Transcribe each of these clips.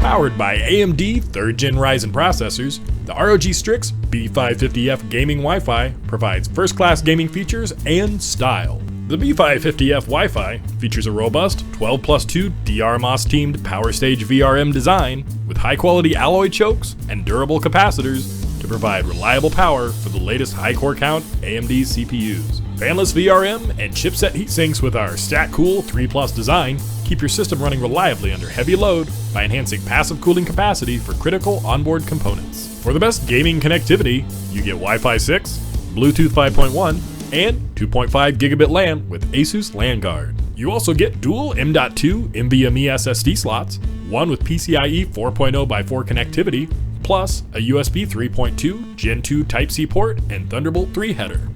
Powered by AMD 3rd Gen Ryzen processors, the ROG Strix B550F gaming Wi-Fi provides first-class gaming features and style. The B550F Wi-Fi features a robust 12+2 DRMOS-teamed PowerStage VRM design with high-quality alloy chokes and durable capacitors to provide reliable power for the latest high-core count AMD CPUs. Fanless VRM and chipset heatsinks with our StatCool 3+ design keep your system running reliably under heavy load by enhancing passive cooling capacity for critical onboard components. For the best gaming connectivity, you get Wi-Fi 6, Bluetooth 5.1, and 2.5 gigabit LAN with Asus LAN Guard. You also get dual M.2 NVMe SSD slots, one with PCIe 4.0x4 connectivity, plus a USB 3.2 Gen 2 Type-C port and Thunderbolt 3 header.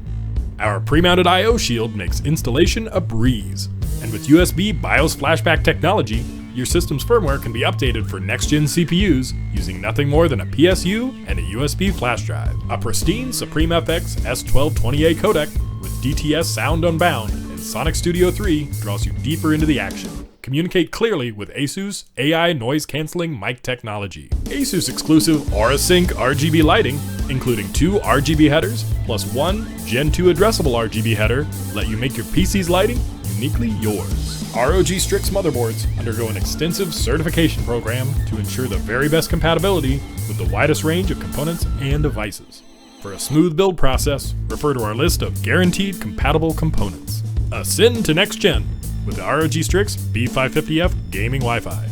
Our pre-mounted I/O shield makes installation a breeze, and with USB BIOS flashback technology, your system's firmware can be updated for next-gen CPUs using nothing more than a PSU and a USB flash drive. A pristine Supreme FX S1220A codec with DTS Sound Unbound and Sonic Studio 3 draws you deeper into the action. Communicate clearly with Asus AI noise-canceling mic technology. Asus exclusive Aura Sync RGB lighting, including 2 RGB headers plus 1 Gen 2 addressable RGB header, let you make your PC's lighting uniquely yours. ROG Strix motherboards undergo an extensive certification program to ensure the very best compatibility with the widest range of components and devices. For a smooth build process, refer to our list of guaranteed compatible components. Ascend to next gen with the ROG Strix B550F gaming Wi-Fi.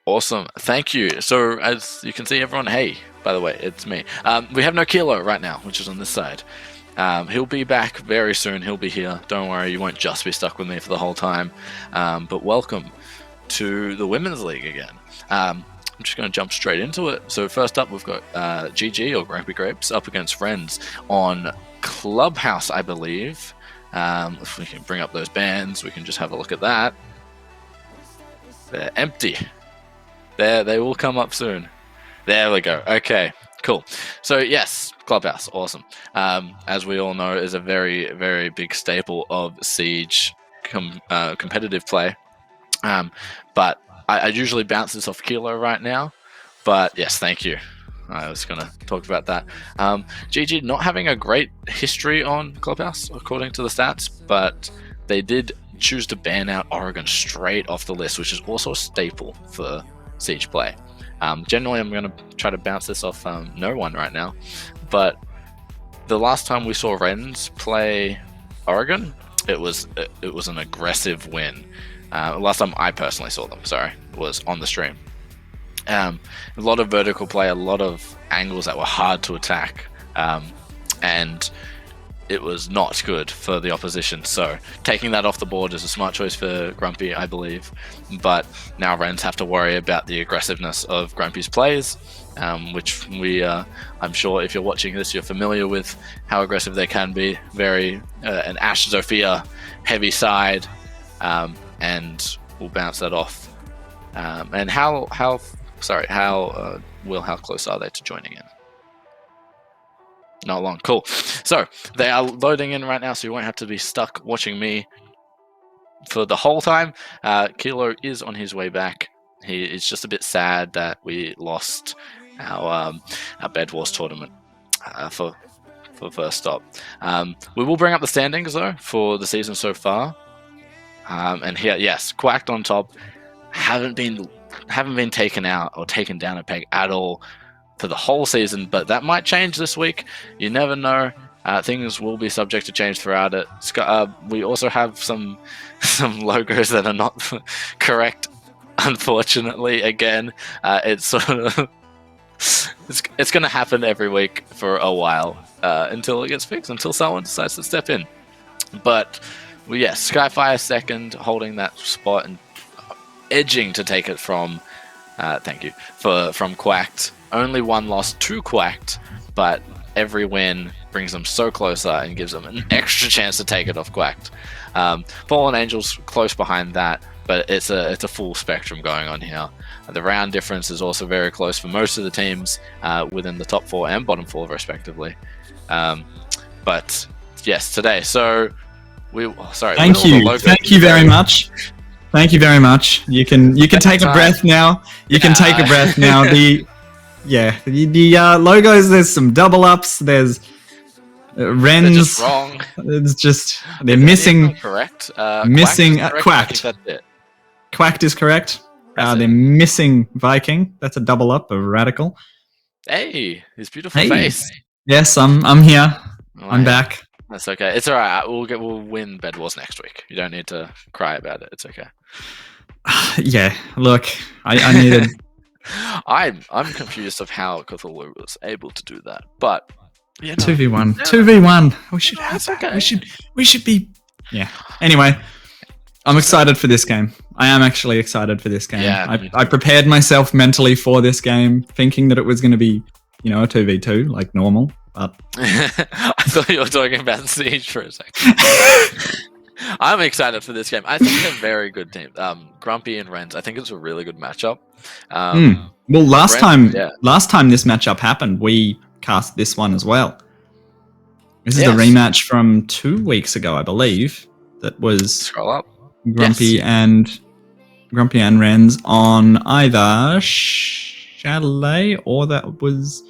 Awesome, thank you. So as you can see, everyone, hey, by the way, it's me. We have no Kilo right now, which is on this side. He'll be back very soon. He'll be here. Don't worry, you won't just be stuck with me for the whole time. But welcome to the Women's League again. I'm just going to jump straight into it. So first up, we've got GG, or Grumpy Grapes, up against Friends on Clubhouse, I believe. If we can bring up those bands, we can just have a look at that. They're empty. They will come up soon. There we go. Okay, cool. So yes, Clubhouse, awesome. As we all know, is a very, very big staple of Siege competitive play. But I usually bounce this off Kilo right now. But yes, thank you. I was going to talk about that. GG not having a great history on Clubhouse, according to the stats, but they did choose to ban out Oregon straight off the list, which is also a staple for Siege play. Generally, I'm going to try to bounce this off no one right now, but the last time we saw Rens play Oregon, it was an aggressive win. Last time I personally saw them, was on the stream. A lot of vertical play, a lot of angles that were hard to attack, and it was not good for the opposition. So taking that off the board is a smart choice for Grumpy, I believe. But now Rens have to worry about the aggressiveness of Grumpy's plays, which I'm sure if you're watching this, you're familiar with how aggressive they can be. Very an Ashe Zofia heavy side, and we'll bounce that off. And how close are they to joining in? Not long. Cool. So they are loading in right now, so you won't have to be stuck watching me for the whole time. Kilo is on his way back. He is just a bit sad that we lost our Bed Wars tournament for first stop. We will bring up the standings though for the season so far. And here, yes, Quacked on top. Haven't been taken out or taken down a peg at all for the whole season, but that might change this week. You never know. Things will be subject to change throughout it. We also have some logos that are not correct, unfortunately. Again, it's sort of it's going to happen every week for a while until it gets fixed, until someone decides to step in. But yes, Skyfire second, holding that spot and edging to take it from Quacked. Only one loss to Quacked, but every win brings them so closer and gives them an extra chance to take it off Quacked. Fallen Angels close behind that, but it's a full spectrum going on here. The round difference is also very close for most of the teams within the top 4 and bottom 4 respectively. But yes, today. So Thank you very much. Thank you very much. You can take a breath now. You can take a breath now. The logos. There's some double ups. There's Rens. They're just wrong. It's just they're missing. Correct. Missing Quacked. Quacked. Quacked is correct. They're missing Viking. That's a double up of Radical. Hey, his beautiful face. Yes, I'm here. I'm back. That's okay. It's all right. We'll win Bed Wars next week. You don't need to cry about it. It's okay. Yeah. Look, I needed. I'm confused of how Cthulhu was able to do that, but 2v1. 2v1. We should have that. Okay. We should be. Yeah. Anyway, I'm excited for this game. I am actually excited for this game. Yeah, I prepared myself mentally for this game, thinking that it was going to be, a 2v2 like normal. But I thought you were talking about Siege for a second. I'm excited for this game. I think they're very good teams. Grumpy and Rens. I think it's a really good matchup. Well, last time this matchup happened, we cast this one as well. This is the rematch from 2 weeks ago, I believe. That was scroll up. Grumpy and Rens on either Chalet or that was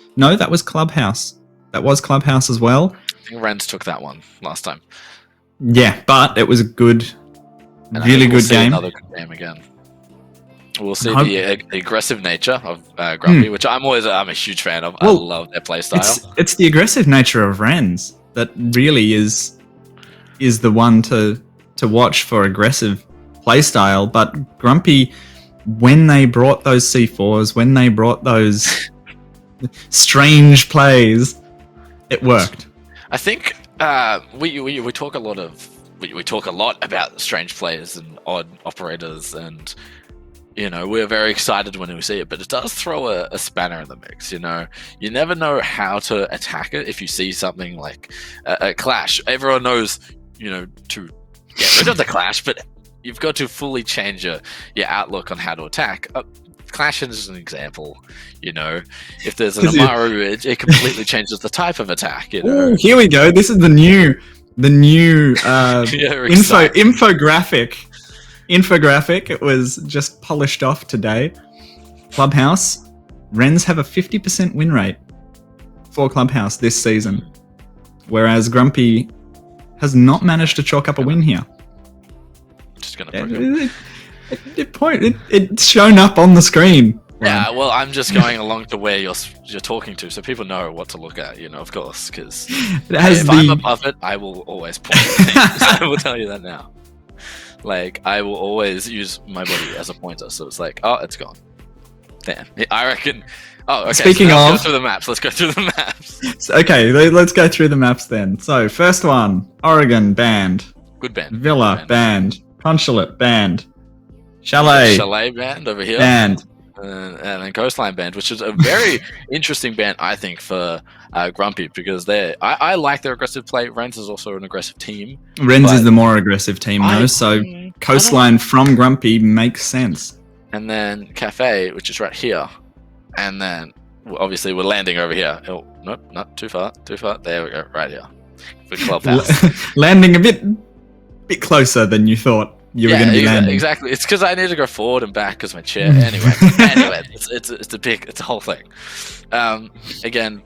Clubhouse. That was Clubhouse as well. I think Rens took that one last time. Yeah, but it was a really good game. Another good game again. We'll see the aggressive nature of Grumpy, which I'm a huge fan of. I love their playstyle. It's the aggressive nature of Rens that really is the one to watch for aggressive playstyle. But Grumpy, when they brought those C4s, when they brought those strange plays, it worked. I think we talk a lot about strange players and odd operators, and we're very excited when we see it, but it does throw a spanner in the mix. You never know how to attack it if you see something like a clash. Everyone knows to get rid of the clash, but you've got to fully change your outlook on how to attack. Clash is an example. If there's an Amaru, it completely changes the type of attack. Ooh, here we go. This is the new The new You're excited. infographic. It was just polished off today. Clubhouse. Wrens have a 50% win rate for Clubhouse this season, whereas Grumpy has not managed to chalk up a win here. Just gonna put it. It's shown up on the screen. Yeah, well, I'm just going along to where you're talking to, so people know what to look at. Of course, because if I'm above it, I will always point at things. I will tell you that now. Like, I will always use my body as a pointer, so it's like, oh, it's gone. Damn, I reckon. Oh, okay. Speaking so of, let's go through the maps. Let's go through the maps. Okay, let's go through the maps then. So, first one, Oregon banned. Good band. Villa Good band. banned. Consulate banned. Chalet band over here. banned. And then Coastline band, which is a very interesting band, I think, for Grumpy, because I like their aggressive play. Wrens is also an aggressive team. Wrens is the more aggressive team, though, so Coastline from Grumpy makes sense. And then Cafe, which is right here. And then, obviously, we're landing over here. Oh, nope, not too far. Too far. There we go, right here. For Clubhouse. Landing a bit closer than you thought you were going to be landing. Exactly. It's because I need to go forward and back because my chair. Anyway, it's a whole thing. Again,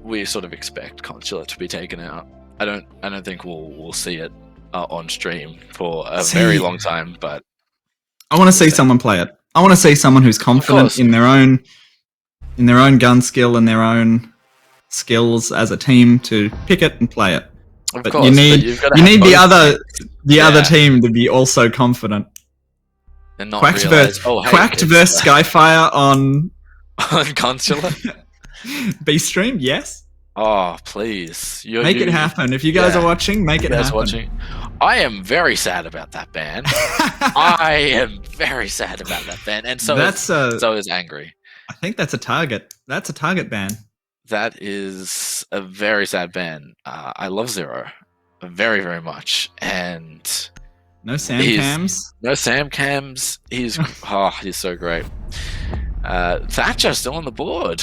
we sort of expect Consulate to be taken out. I don't think we'll see it on stream for a very long time. But I want to see someone play it. I want to see someone who's confident in their own gun skill and their own skills as a team to pick it and play it. But you need the other team to be also confident. And not Quacked realize, versus Skyfire on Consulate. B stream, yes. Oh, please. Make it happen. If you guys are watching, make it happen. I am very sad about that ban. I am very sad about that ban. And so is Angry. I think that's a target. That's a target ban. That is a very sad ban. I love Zero very, very much. And no Sam Cams. No Sam Cams. He's so great. Thatcher still on the board.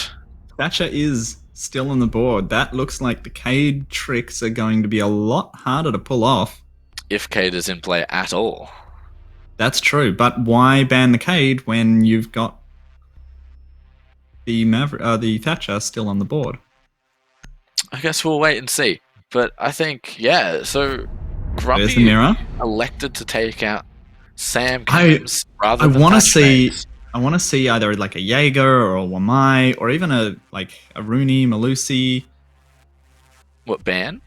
Thatcher is still on the board. That looks like the Cade tricks are going to be a lot harder to pull off. If Cade is in play at all. That's true, but why ban the Cade when you've got the Thatcher still on the board? I guess we'll wait and see. But I think, so Grumpy There's the mirror. Elected to take out Sam Cams rather than I want to see either like a Jaeger or a Wamai or even a Rooney, Malusi. What, ban?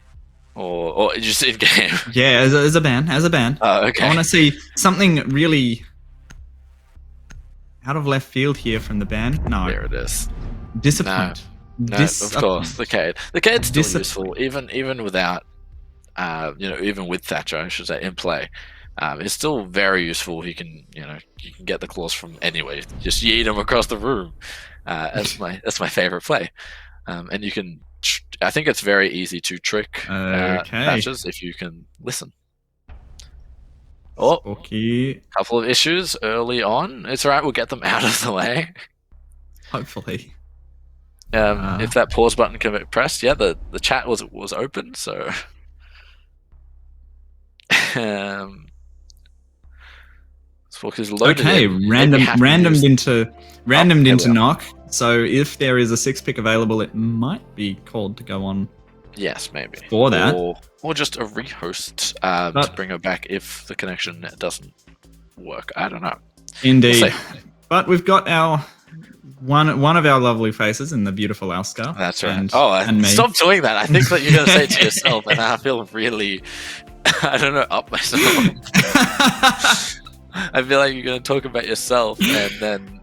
Or just in game? Yeah, as a ban. Oh, okay. I want to see something really out of left field here from the ban. No. There it is. Disappoint. No, of course. The Cade. The Cade's still useful, even without, even with Thatcher, I should say, in play. It's still very useful. You can get the claws from anywhere. Just yeet him across the room. That's my favorite play. And you can. I think it's very easy to trick Thatchers if you can listen. Oh, couple of issues early on. It's alright. We'll get them out of the way. Hopefully. If that pause button can be pressed, the chat was open, so. Is loaded. Okay, randomed into knock. So if there is a 6-pick available, it might be called to go on. Yes, maybe for that, or just a rehost to bring her back if the connection doesn't work. I don't know. Indeed, we'll but we've got our one of our lovely faces in the beautiful Alska. That's right. And stop doing that. I think that you're going to say it to yourself, and I feel really, I don't know, up myself. I feel like you're going to talk about yourself, and then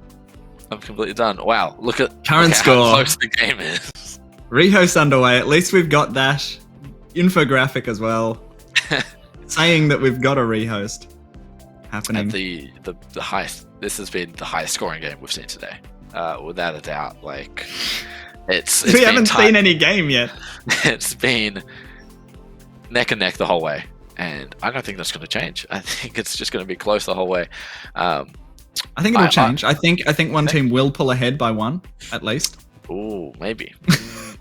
I'm completely done. Wow, look at current score. How close the game is. Rehost underway. At least we've got that infographic as well, saying that we've got a rehost happening. At the highest. This has been the highest scoring game we've seen today, without a doubt. Like, it's we haven't seen any game yet. It's been neck and neck the whole way. And I don't think that's going to change. I think it's just going to be close the whole way. I think it'll change. I think one team will pull ahead by one, at least. Ooh, maybe.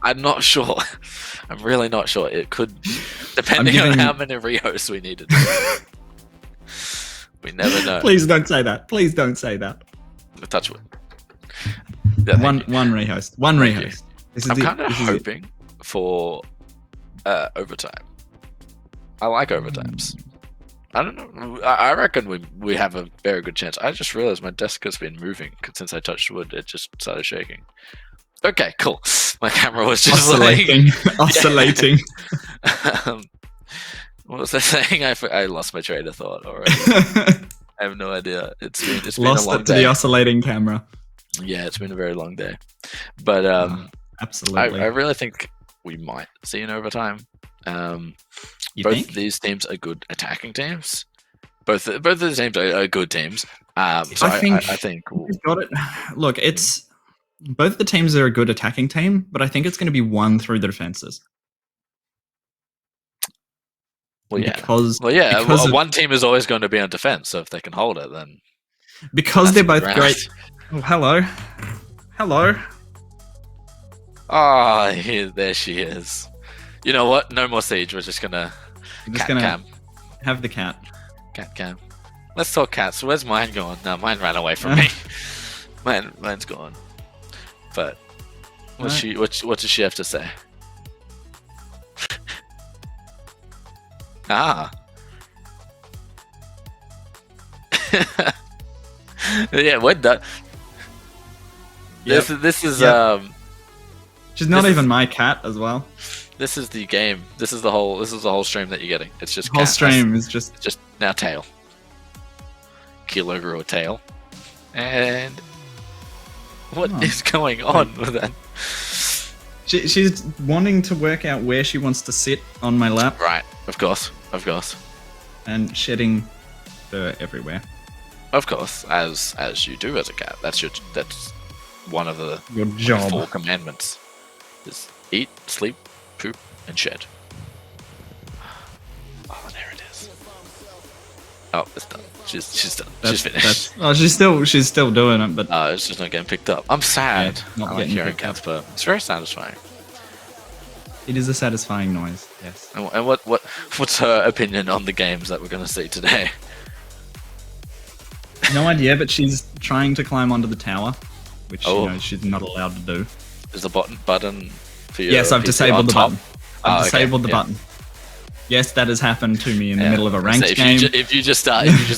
I'm not sure. I'm really not sure. It could Depending on how many rehosts we needed. We never know. Please don't say that. Please don't say that. Touch wood. Yeah, one rehost. One rehost. I'm kind of hoping for overtime. I like overtimes. I don't know. I reckon we have a very good chance. I just realized my desk has been moving since I touched wood. It just started shaking. Okay, cool. My camera was just oscillating. Oscillating. What was I saying? I lost my train of thought already. I have no idea. It's been lost a long it to day. the oscillating camera. Yeah, it's been a very long day. But absolutely, I really think we might see an overtime. Both of these teams are good attacking teams. Both of the teams are good teams. So I think we've got it. Look, it's both the teams are a good attacking team, but I think it's going to be won through the defenses. Well, yeah. One team is always going to be on defense, so if they can hold it, then because they're both great. Oh, hello. Oh, there she is. You know what? No more siege. We're just gonna cam. Have the cat. Cat cam. Let's talk cats. Where's mine going? No, mine ran away from me. Mine's gone. But what does she have to say? Yeah, we're done. Yep. This is she's not even my cat as well. This is the game. This is the whole stream that you're getting. It's just the whole stream is just now tail. Kilo grew a tail. And what is going on with that? She's wanting to work out where she wants to sit on my lap. Right, of course. And shedding fur everywhere. Of course, as you do as a cat. That's one of the your job. 4 commandments. Is eat, sleep, poop, and shed. Oh, there it is. Oh, it's done. She's done. She's finished. She's still doing it, but it's just not getting picked up. I'm sad. Yeah, I like hearing cats, but it's very satisfying. It is a satisfying noise. Yes. And what's her opinion on the games that we're going to see today? No idea, but she's trying to climb onto the tower, which she's not allowed to do. There's a button for you. Yes, I've disabled the button. I've disabled the button. Yes, that has happened to me in the middle of a ranked game. If you just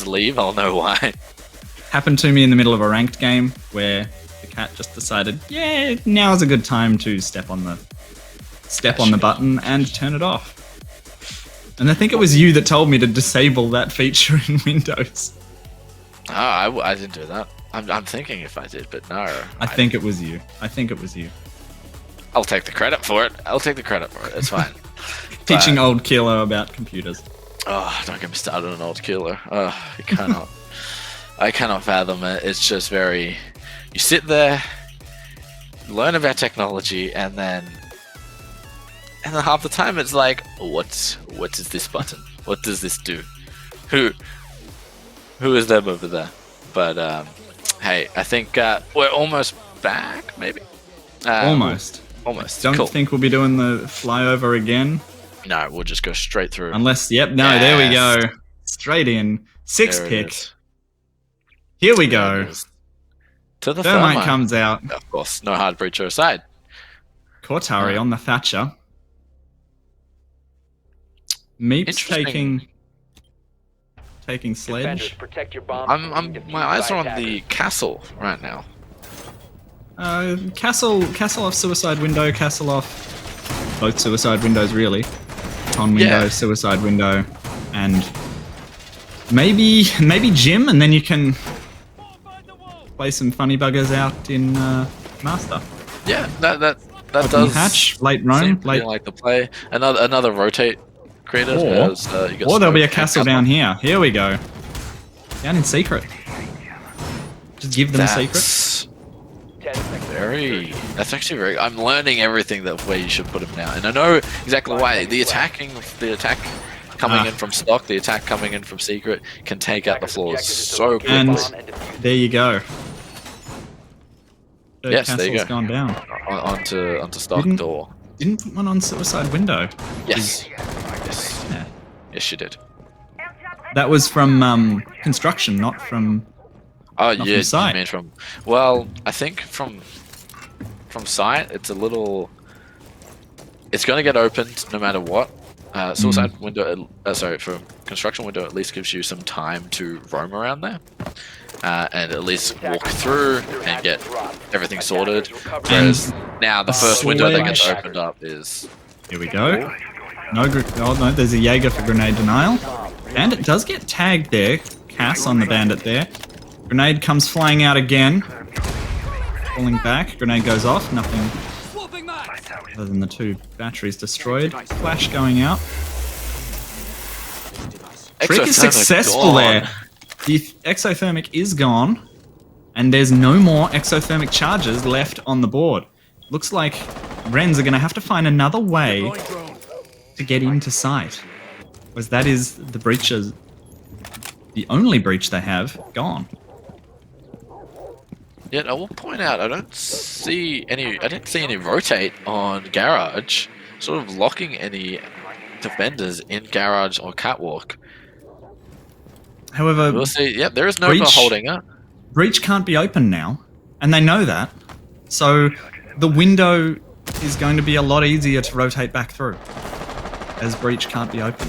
leave, I'll know why. Happened to me in the middle of a ranked game where the cat just decided, yeah, now's a good time to step on the button and turn it off. And I think it was you that told me to disable that feature in Windows. Oh, I didn't do that. I'm thinking if I did, but no. I think it was you. I'll take the credit for it. It's fine. Teaching old Kilo about computers. Oh, don't get me started on old Kilo. Oh, I cannot fathom it. It's just very... You sit there, learn about technology, and then half the time it's like, what is this button? What does this do? Who is them over there? But hey, I think we're almost back, maybe. Almost. Don't think we'll be doing the flyover again. No, we'll just go straight through. Unless, yes. There we go. Straight in. 6th pick. Here we go. To the Thermite comes out. Of course, no hard breacher aside. Cortari on the Thatcher. Meeps taking Sledge. My eyes are on the castle right now. Castle off Suicide Window, Castle off both Suicide Windows really. On window, Suicide Window, and maybe Gym, and then you can play some funny buggers out in Master. Yeah, that does hatch, late roam, like the play. Another rotate creator. Or there'll be a castle down here. Here we go. Down in secret. Just give them a secret. That's actually very. I'm learning everything where you should put him now, and I know exactly why. The attack coming in from stock, the attack coming in from secret can take out the floors so quickly. And there you go. Yes, there you go. Gone down. Onto stock door. Didn't put one on Suicide Window. Yes. Yes, she did. That was from construction, not from. Oh, Not yeah, from site. you mean from... Well, I think from site, it's a little... It's going to get opened no matter what. Suicide window... sorry, from construction window at least gives you some time to roam around there. And at least walk through and get everything sorted. Whereas now the first window that gets opened up is... Here we go. No, oh no, there's a Jaeger for grenade denial. Bandit does get tagged there. Cass on the bandit there. Grenade comes flying out again. Falling back. Grenade goes off. Nothing other than the 2 batteries destroyed. Flash going out. Trick is successful there. The exothermic is gone. And there's no more exothermic charges left on the board. Looks like Wrens are going to have to find another way to get into sight. Because that is the breaches. The only breach they have gone. Yet I will point out, I didn't see any rotate on Garage, sort of locking any defenders in Garage or Catwalk. However, We'll see. Yep, there is Nova holding it. Breach can't be open now, and they know that. So the window is going to be a lot easier to rotate back through, as Breach can't be open.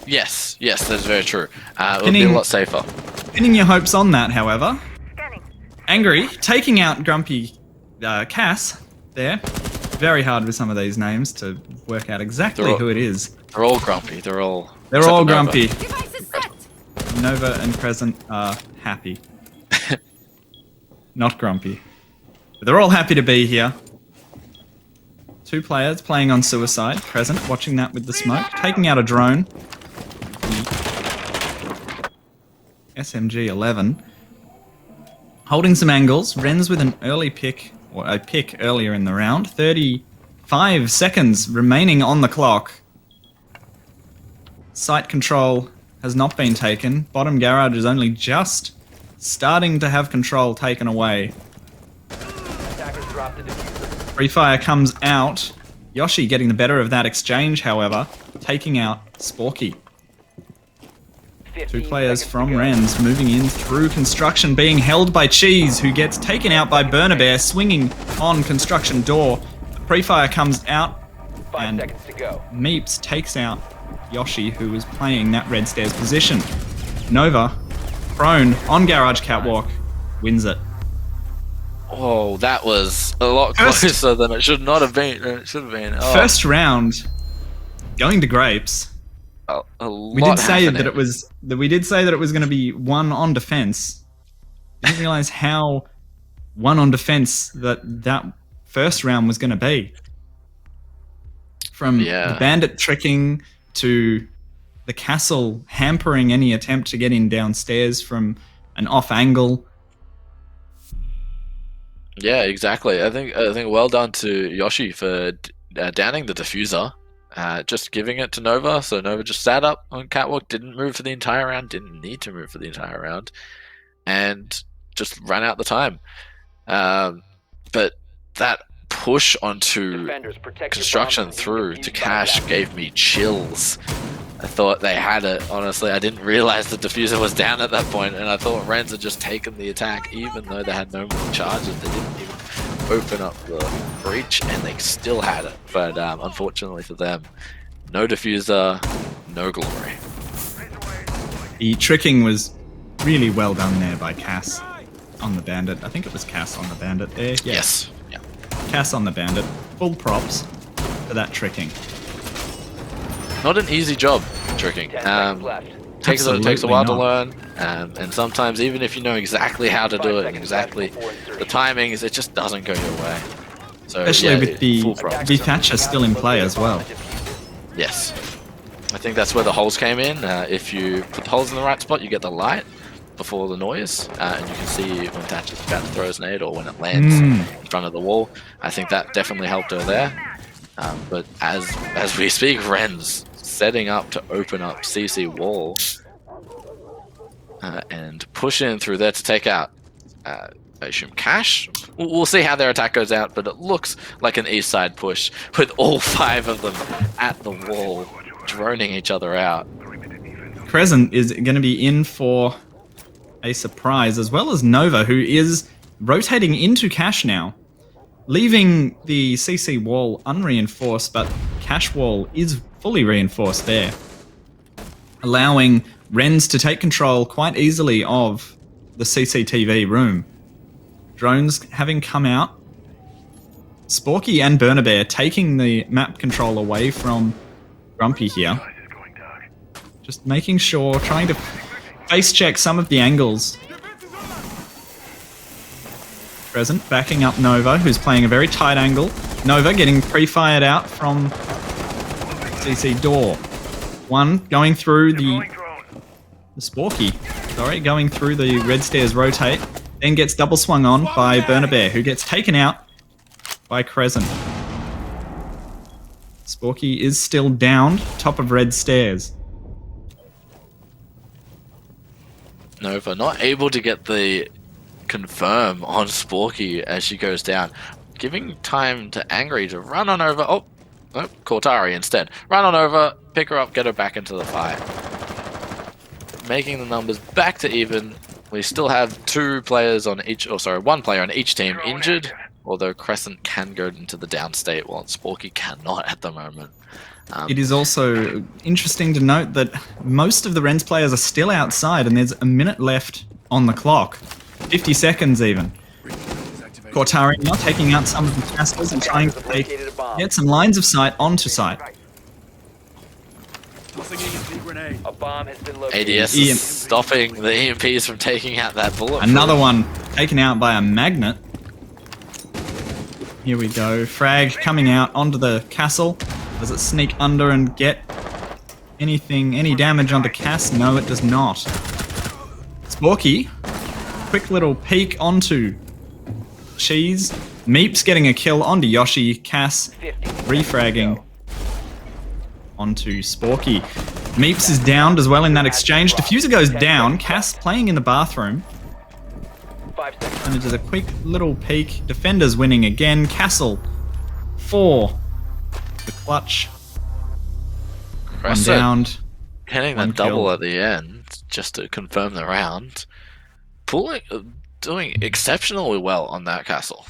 Yes, that's very true. It'll be a lot safer. Pinning your hopes on that, however. Angry, taking out Grumpy Cass there. Very hard with some of these names to work out exactly who it is. They're all grumpy. They're all grumpy. Nova and Crescent are happy. Not grumpy. But they're all happy to be here. 2 players playing on Suicide. Crescent watching that with the smoke. Taking out a drone. SMG-11. Holding some angles. Wrens with an early pick, or a pick earlier in the round. 35 seconds remaining on the clock. Site control has not been taken. Bottom Garage is only just starting to have control taken away. Free fire comes out. Yoshi getting the better of that exchange, however. Taking out Sporky. 2 players from Wrens moving in through construction, being held by Cheese, who gets taken out by Burner Bear, swinging on construction door. Pre-fire comes out, and Meeps takes out Yoshi, who was playing that red stairs position. Nova, prone on Garage Catwalk, wins it. Oh, that was a lot closer than it should not have been. It should have been. Oh. First round, going to Grapes. We did say that it was going to be 1 on defense. Didn't realize how 1 on defense that first round was going to be. From the bandit tricking to the castle hampering any attempt to get in downstairs from an off angle. Yeah, exactly. I think well done to Yoshi for downing the diffuser. Just giving it to Nova, so Nova just sat up on Catwalk, didn't move for the entire round, didn't need to move for the entire round, and just ran out the time. But that push onto construction through to Cash gave me chills. I thought they had it, honestly. I didn't realize the diffuser was down at that point, and I thought Wrens had just taken the attack, even though they had no more charges. They didn't even open up the breach, and they still had it. But unfortunately for them, no diffuser, no glory. The tricking was really well done there by Cass on the bandit. I think it was Cass on the bandit there. Yes. Yeah. Cass on the bandit. Full props for that tricking. Not an easy job, tricking. Takes a while to learn, and sometimes even if you know exactly how to do it and exactly the timings, it just doesn't go your way. So, especially with the Thatcher still in play as well. Yes. I think that's where the holes came in. If you put the holes in the right spot, you get the light before the noise, and you can see when Thatcher's about to throw his nade or when it lands in front of the wall. I think that definitely helped her there. But as we speak, Wrens setting up to open up CC wall and push in through there to take out I assume cash. We'll see how their attack goes out, but it looks like an east side push with all 5 of them at the wall, droning each other out. Crescent is going to be in for a surprise, as well as Nova, who is rotating into cash now, leaving the CC wall unreinforced, but cash wall is fully reinforced there, allowing Rens to take control quite easily of the CCTV room. Drones having come out. Sporky and Burnabear taking the map control away from Grumpy here. Just making sure, trying to face check some of the angles. Present, backing up Nova, who's playing a very tight angle. Nova getting pre-fired out from CC door. One going through the Sporky, sorry, going through the red stairs rotate. Then gets double swung on by Burnabear, who gets taken out by Crescent. Sporky is still downed, top of red stairs. Nova not able to get the confirm on Sporky as she goes down. Giving time to Angry to run on over. Oh, Cortari instead. Run on over, pick her up, get her back into the fight. Making the numbers back to even. We still have 2 players on each, or sorry, 1 player on each team injured, although Crescent can go into the down state while Sporky cannot at the moment. It is also interesting to note that most of the Rens players are still outside and there's a minute left on the clock. 50 seconds even. Cortari now taking out some of the casters and trying to get some lines of sight onto site. A bomb has been located. ADS is stopping the EMPs from taking out that bullet. Another one taken out by a magnet. Here we go. Frag coming out onto the castle. Does it sneak under and get any damage onto Cass? No, it does not. Sporky, quick little peek onto Cheese. Meeps getting a kill onto Yoshi. Cass refragging onto Sporky. Meeps is downed as well in that exchange. Diffuser goes down. Cass playing in the bathroom. And just a quick little peek. Defenders winning again. Castle 4. The clutch. One downed. Hitting that double at the end just to confirm the round. Doing exceptionally well on that castle.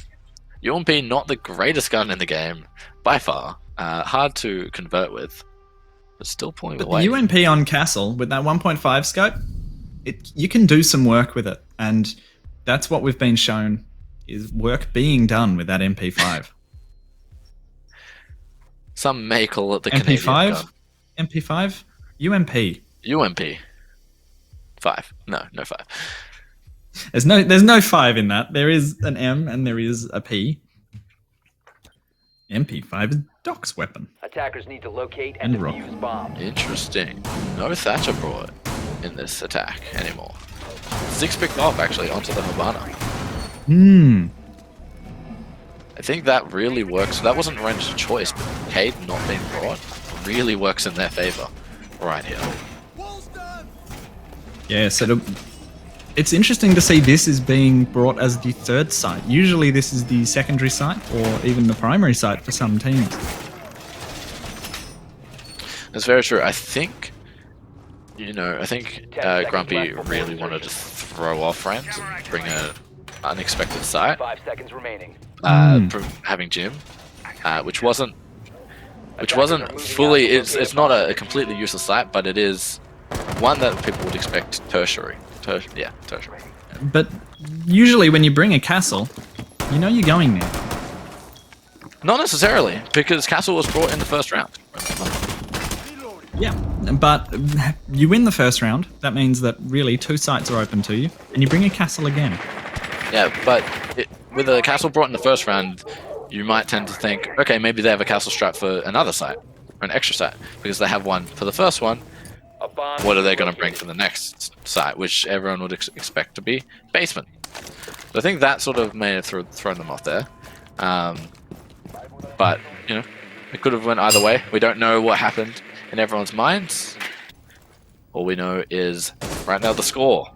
UMP not the greatest gun in the game by far. Hard to convert with. But still pulling away. The UMP on Castle with that 1.5 scope, you can do some work with it, and that's what we've been shown is work being done with that MP5. Some may call it the MP5, Canadian gun. MP5, UMP. UMP 5. No 5. There's no 5 in that. There is an M and there is a P. MP5 is Doc's weapon. Attackers need to locate and defuse bombs. Interesting. No Thatcher brought in this attack anymore. 6 picked off actually onto the Havana. I think that really works. That wasn't Ren's choice, but Cade not being brought really works in their favor right here. Yeah, so it's interesting to see this is being brought as the 3rd site. Usually this is the secondary site or even the primary site for some teams. That's very true. I think, Grumpy really wanted to throw off Rens and bring an unexpected site. 5 seconds remaining. Having Jim, which wasn't fully. It's not a completely useless site, but it is one that people would expect tertiary. Tertiary. But usually when you bring a castle, you know you're going there. Not necessarily, because Castle was brought in the first round. Yeah, but you win the first round. That means that really 2 sites are open to you, and you bring a castle again. Yeah, but with a castle brought in the first round, you might tend to think, okay, maybe they have a castle strat for another site, or an extra site, because they have one for the first one. What are they going to bring for the next site, which everyone would expect to be basement? So I think that sort of may have thrown them off there. But, it could have went either way. We don't know what happened in everyone's minds. All we know is, right now, the score.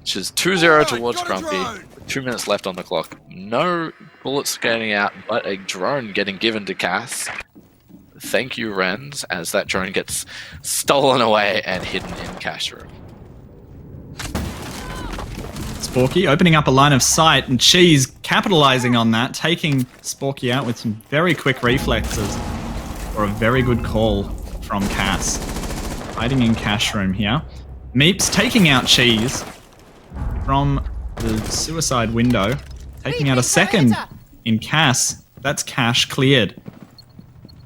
which is 2-0 towards Grumpy. 2 minutes left on the clock. No bullets getting out, but a drone getting given to Cass. Thank you, Renz, as that drone gets stolen away and hidden in cash room. Sporky opening up a line of sight, and Cheese capitalizing on that, taking Sporky out with some very quick reflexes. Or a very good call from Cass. Hiding in cash room here. Meeps taking out Cheese from the suicide window. Taking out a second in Cass. That's cash cleared.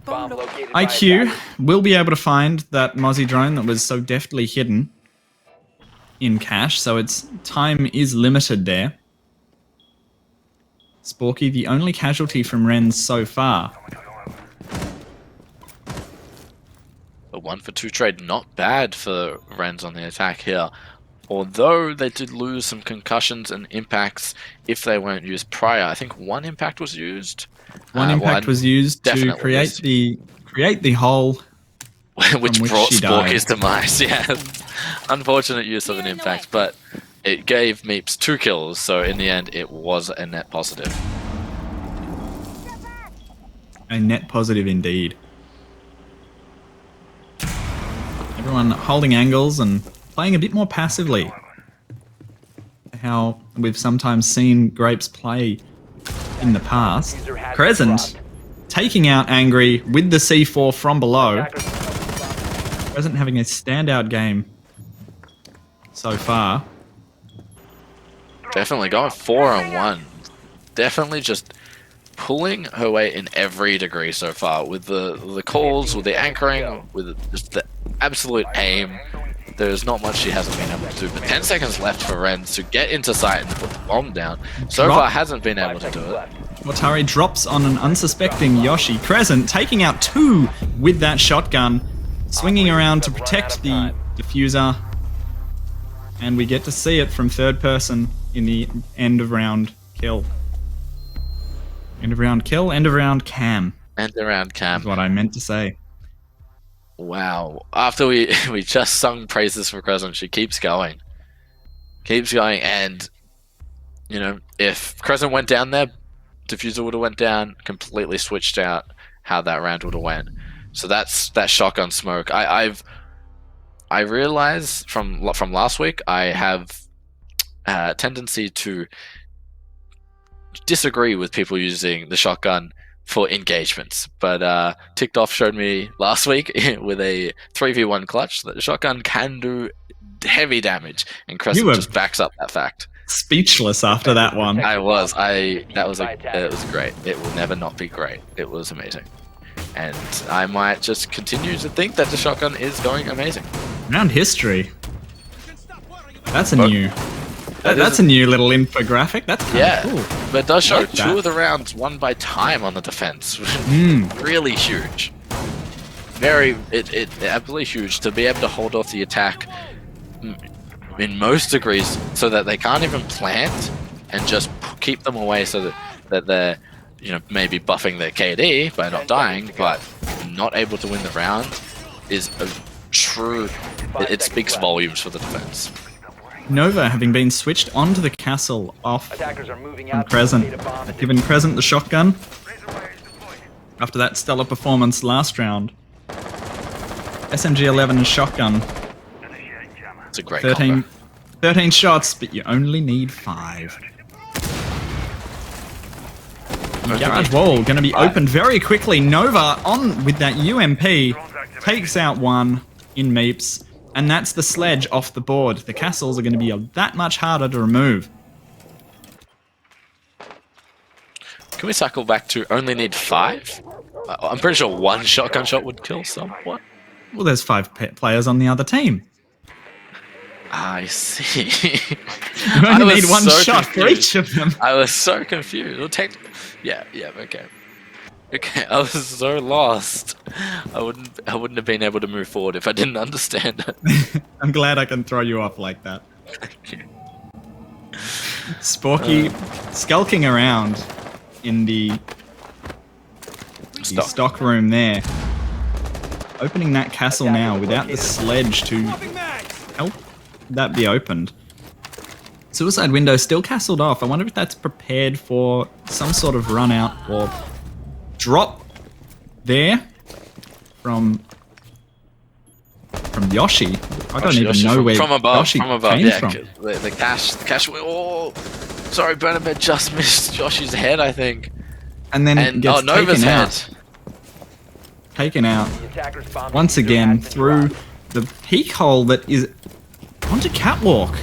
Bomb located by IQ attackers. will be able to find that Mozzie drone that was so deftly hidden in cache, so its time is limited there. Sporky, the only casualty from Renz so far. A 1-for-2 trade, not bad for Renz on the attack here. Although they did lose some concussions and impacts if they weren't used prior. I think one impact was used. One impact was used to definitely create the hole which which brought she died. Sporky's demise. Yeah, unfortunate use of an impact, but it gave Meeps 2 kills, so in the end it was a net positive. A net positive indeed. Everyone holding angles and playing a bit more passively. How we've sometimes seen Grapes play in the past. Crescent taking out Angry with the C4 from below. Crescent having a standout game so far. Definitely going 4-on-1. Definitely just pulling her weight in every degree so far, with the calls, with the anchoring, with just the absolute aim. There's not much she hasn't been able to do. But 10 seconds left for Renz to get into sight and put the bomb down. So far hasn't been able to do it. Watari drops on an unsuspecting Yoshi. Crescent taking out 2 with that shotgun, swinging around to protect the diffuser. And we get to see it from third person in the end of round kill. End of round kill, end of round cam. And around Cam. Is what I meant to say. Wow. After we just sung praises for Crescent, she keeps going. Keeps going, and, you know, if Crescent went down there, Diffuser would have went down, completely switched out how that round would have went. So that's that shotgun smoke. I realize from last week, I have a tendency to disagree with people using the shotgun for engagements, but Ticked Off showed me last week with a 3v1 clutch that the shotgun can do heavy damage, and Crescent just backs up that fact. Speechless after that one. It was great. It will never not be great. It was amazing, and I might just continue to think that the shotgun is going amazing. Round history. That's a new. That's a new little infographic. That's kinda cool. But it does show Like that. 2 of the rounds won by time on the defense. Really huge. It absolutely huge to be able to hold off the attack in most degrees, so that they can't even plant and just keep them away, so that they're, you know, maybe buffing their KD by not dying, but not able to win the round is a true. It speaks volumes for the defense. Nova having been switched onto the castle off Attackers are moving from out. Crescent. They've given Crescent the shotgun after that stellar performance last round. SMG-11 shotgun. It's a great 13, combo. 13 shots, but you only need 5. Garage wall going to be opened very quickly. Nova on with that UMP takes out 1 in Meeps. And that's the sledge off the board. The castles are going to be that much harder to remove. Can we cycle back to only need 5? I'm pretty sure 1 shotgun shot would kill someone. Well, there's 5 players on the other team. I see. You only need 1 shot for each of them. I was so confused. Well, yeah, okay. Okay, I was so lost. I wouldn't have been able to move forward if I didn't understand it. I'm glad I can throw you off like that. Sporky skulking around in the stock room there. Opening that castle now without the sledge to help that be opened. Suicide window still castled off. I wonder if that's prepared for some sort of run out or drop there from Yoshi. I don't even know where from above. Yoshi From above, came yeah. from. The cash. Oh, sorry, Bernabet just missed Joshy's head, I think. And then it gets Nova's taken head. out. Taken out The attackers bombed once the window again has been through dropped. the peak hole that is onto Catwalk.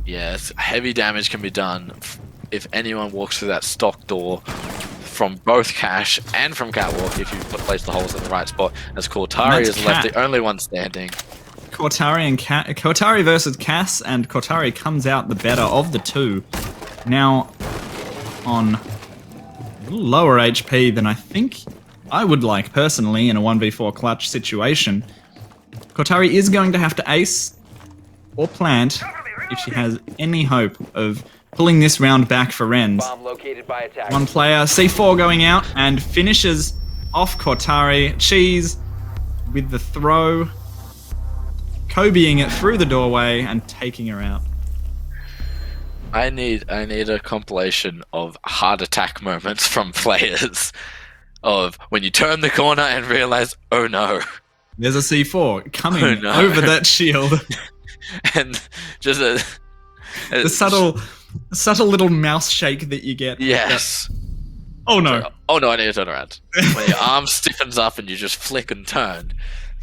Yes, heavy damage can be done if anyone walks through that stock door from both Cash and from Catwalk if you place the holes in the right spot, as Cortari And is that's left Cat. the only one standing. Cortari versus Cass, and Cortari comes out the better of the two. Now on a little lower HP than I think I would like personally in a 1v4 clutch situation. Cortari is going to have to ace or plant if she has any hope of pulling this round back for Renz. Bomb located by attackers. One player, C4 going out and finishes off Cortari. Cheese with the throw. Kobeing it through the doorway and taking her out. I need a compilation of heart attack moments from players of when you turn the corner and realize, oh no, There's a C4 coming Oh, no. over that shield. and just a The subtle little mouse shake that you get. yes. Oh no. Oh no, I need to turn around. When your arm stiffens up and you just flick and turn,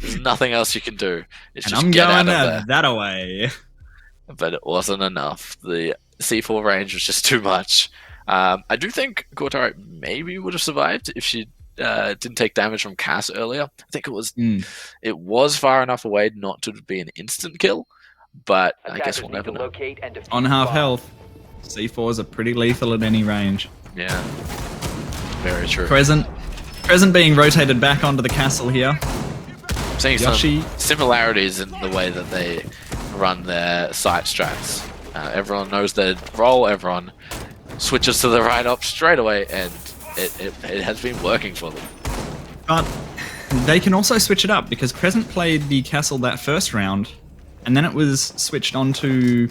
there's nothing else you can do. It's And just I'm get out going of there. that away. But it wasn't enough. The C4 range was just too much. I do think Cortari maybe would have survived if she didn't take damage from Cass earlier. I think it was far enough away not to be an instant kill, but I guess Attackers we'll need never to know. locate and defuse On half bomb. health, C4s are pretty lethal at any range. Yeah, very true. Present being rotated back onto the castle here. Seeing Yoshi. some similarities in the way that they run their site strats. Everyone knows their role, everyone switches to the right op straight away, and it has been working for them. But they can also switch it up because Crescent played the castle that first round, and then it was switched on to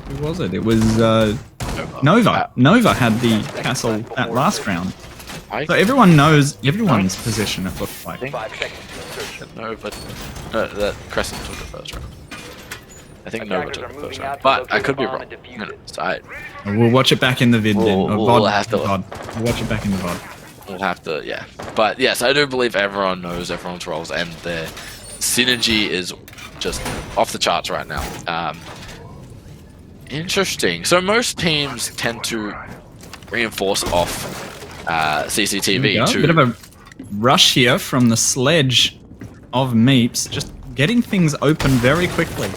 who was it? It was Nova. Nova had the castle that last round. So everyone knows everyone's position, it looks like. 5 seconds to insertion. Nova, that Crescent took the first round. I think Nova Attackers took are the moving first out round, to but I locate could be the bomb wrong. and defuse No, no, it. so I, We'll watch it back in the vid then. Or We'll VOD. have to- VOD. We'll watch it back in the VOD. we'll have to, yeah. But yes, I do believe everyone knows everyone's roles, and their synergy is just off the charts right now. Interesting. So most teams tend to reinforce off CCTV A to bit of a rush here from the sledge of Meeps, just getting things open very quickly.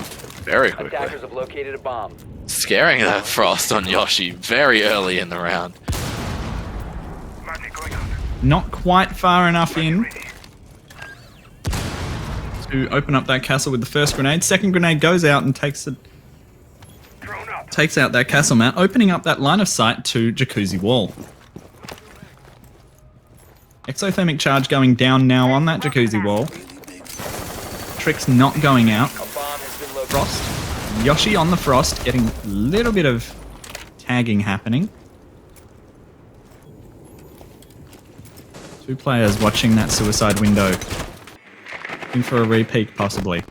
very quickly, Attackers have located a bomb. scaring that frost on Yoshi very early in the round. Not quite far enough in to open up that castle with the first grenade. Second grenade goes out and takes out that castle mount, opening up that line of sight to Jacuzzi Wall. Exothermic charge going down now on that Jacuzzi Wall. Trick's not going out. A bomb has been located. Frost. Yoshi on the Frost, getting a little bit of tagging happening. Two players watching that suicide window. Looking for a repeat, possibly.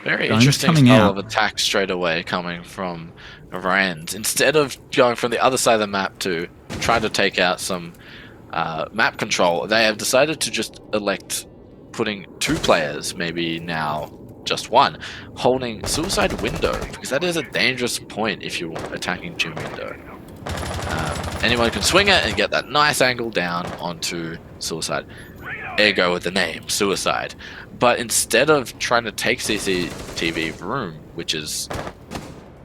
Very Guns interesting coming style out. of attack straight away coming from Rand. Instead of going from the other side of the map to try to take out some map control, they have decided to just elect putting two players, maybe now just one, holding suicide window, because that is a dangerous point if you're attacking gym window. Anyone can swing it and get that nice angle down onto suicide. Ergo with the name, suicide. But instead of trying to take CCTV room, which is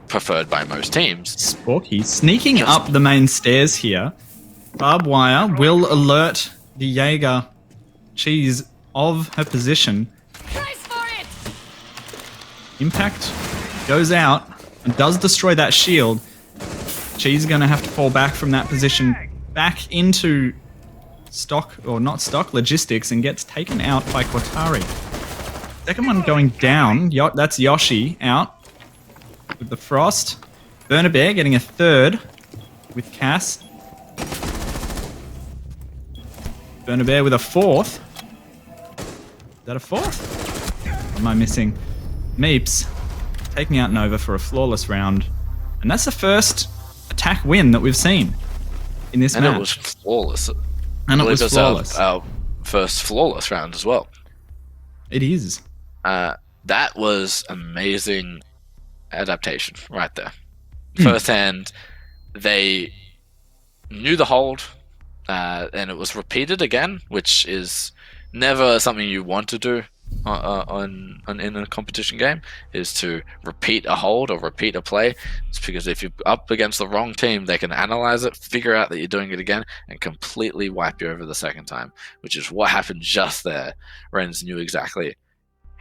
preferred by most teams, Sporky sneaking up the main stairs here. Barbed wire will alert the Jaeger cheese of her position. Impact goes out and does destroy that shield. Cheese is going to have to fall back from that position back into stock, or not stock, logistics, and gets taken out by Cortari. Second one going down. That's Yoshi out with the Frost. Burner Bear getting a third with Cass. Burner Bear with a fourth. Is that a fourth? What am I missing? Meeps taking out Nova for a flawless round. And that's the first attack win that we've seen in this match. And it was flawless. And it was flawless. Our first flawless round as well. It is. That was amazing adaptation right there. Firsthand, they knew the hold, and it was repeated again, which is never something you want to do in a competition game, is to repeat a hold or repeat a play. It's because if you're up against the wrong team, they can analyze it, figure out that you're doing it again, and completely wipe you over the second time, which is what happened just there. Rens knew exactly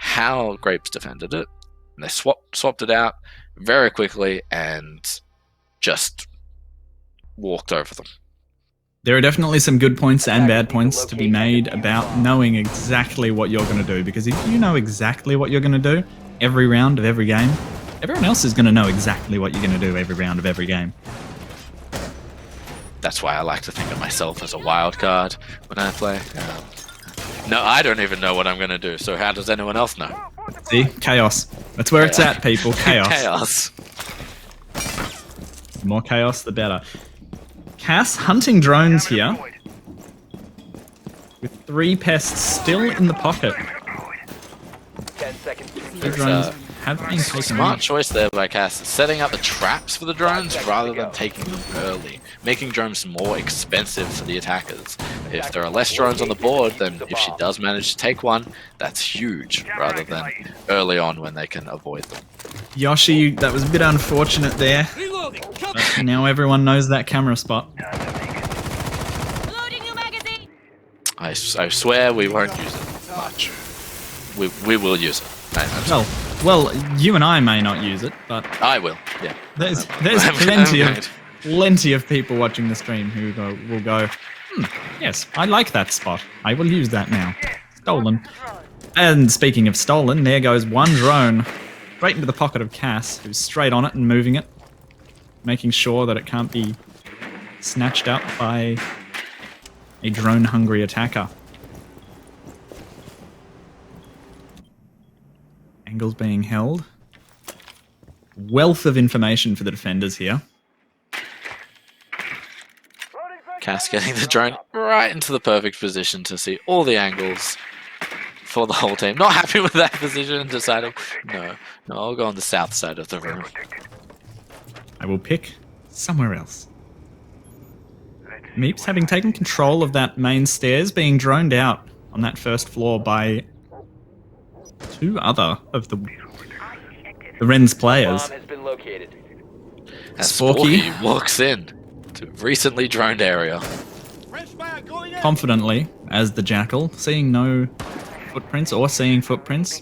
how Grapes defended it, and they swapped it out very quickly and just walked over them. There are definitely some good points and bad points to be made about knowing exactly what you're going to do, because if you know exactly what you're going to do every round of every game, everyone else is going to know exactly what you're going to do every round of every game. That's why I like to think of myself as a wild card when I play. No, I don't even know what I'm going to do, so how does anyone else know? See? Chaos. That's where it's at, people. Chaos. Chaos. The more chaos, the better. Cass hunting drones here, with 3 pests still in the pocket. 10 seconds. The drones have been taken Smart out. choice there by Cass, setting up the traps for the drones rather than taking them early, making drones more expensive for the attackers. If there are less drones on the board, then if she does manage to take one, that's huge, rather than early on when they can avoid them. Yoshi, that was a bit unfortunate there. But now everyone knows that camera spot. I swear we won't use it much. We will use it. Well, you and I may not use it, but I will, yeah. there's I'm plenty of people watching the stream who will go, yes, I like that spot. I will use that now. Stolen. And speaking of stolen, there goes one drone straight into the pocket of Cass, who's straight on it and moving it, making sure that it can't be snatched up by a drone-hungry attacker. Angles being held. Wealth of information for the defenders here. Cass getting the drone right into the perfect position to see all the angles for the whole team. Not happy with that position and deciding, no, I'll go on the south side of the room. I will pick somewhere else. Meeps having taken control of that main stairs, being droned out on that first floor by 2 other of the Ren's players. Bomb has been located. As Sporky. Sporky walks in to recently droned area. Confidently, as the Jackal, seeing no footprints or seeing footprints.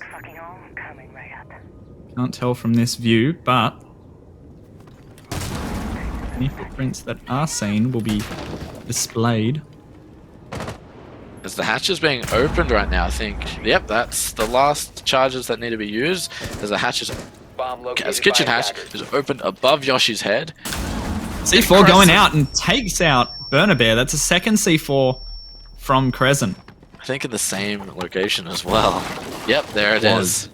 Can't tell from this view, but any footprints that are seen will be displayed. As the hatch is being opened right now, I think, yep, that's the last charges that need to be used. As the hatch is, Bomb located as kitchen by hatch attackers. is opened above Yoshi's head. C4 going out and takes out Burner Bear. That's a second C4 from Crescent. I think in the same location as well. Yep, there it is.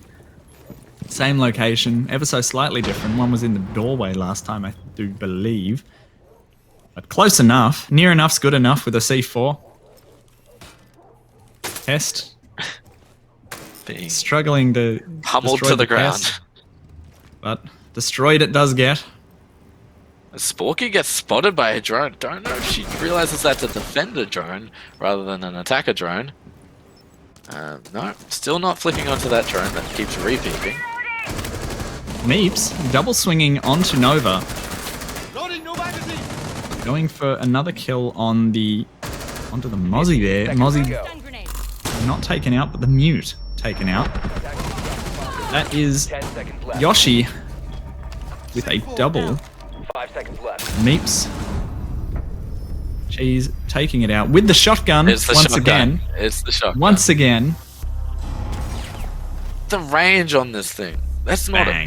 Same location, ever so slightly different. One was in the doorway last time, I do believe. But close enough. Near enough's good enough with a C4. Test. Being Struggling to pummeled destroy to the ground. test, but destroyed it does get. As Sporky gets spotted by a drone. Don't know if she realizes that's a defender drone rather than an attacker drone. No, still not flicking onto that drone that keeps repeating. Meeps double swinging onto Nova. Going for another kill onto the Mozzie there. Mozzie not taken out, but the mute taken out. That is 10 seconds left. Yoshi with a double. 5 seconds left. Meeps. She's taking it out with the shotgun It's the once shotgun. again. It's the shotgun. Once again. the range on this thing. That's not Bang.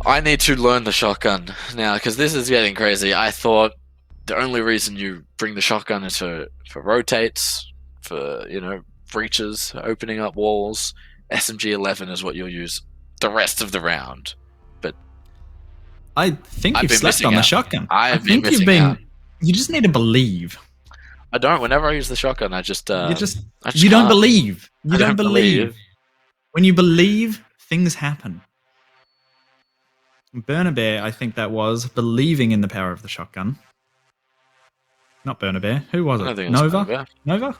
I need to learn the shotgun now because this is getting crazy. I thought the only reason you bring the shotgun is for rotates, for breaches, opening up walls. SMG-11 is what you'll use the rest of the round. But I think I've you've been slept missing on the out. shotgun. I've been think you've missing been. out. You just need to believe. I don't. Whenever I use the shotgun, I just You I just. just You don't can't. believe. You I don't believe. When you believe, things happen. Burner Bear, I think that was believing in the power of the shotgun. Not Burner Bear. Who was I don't it? think it's Nova? Burner Bear. Nova?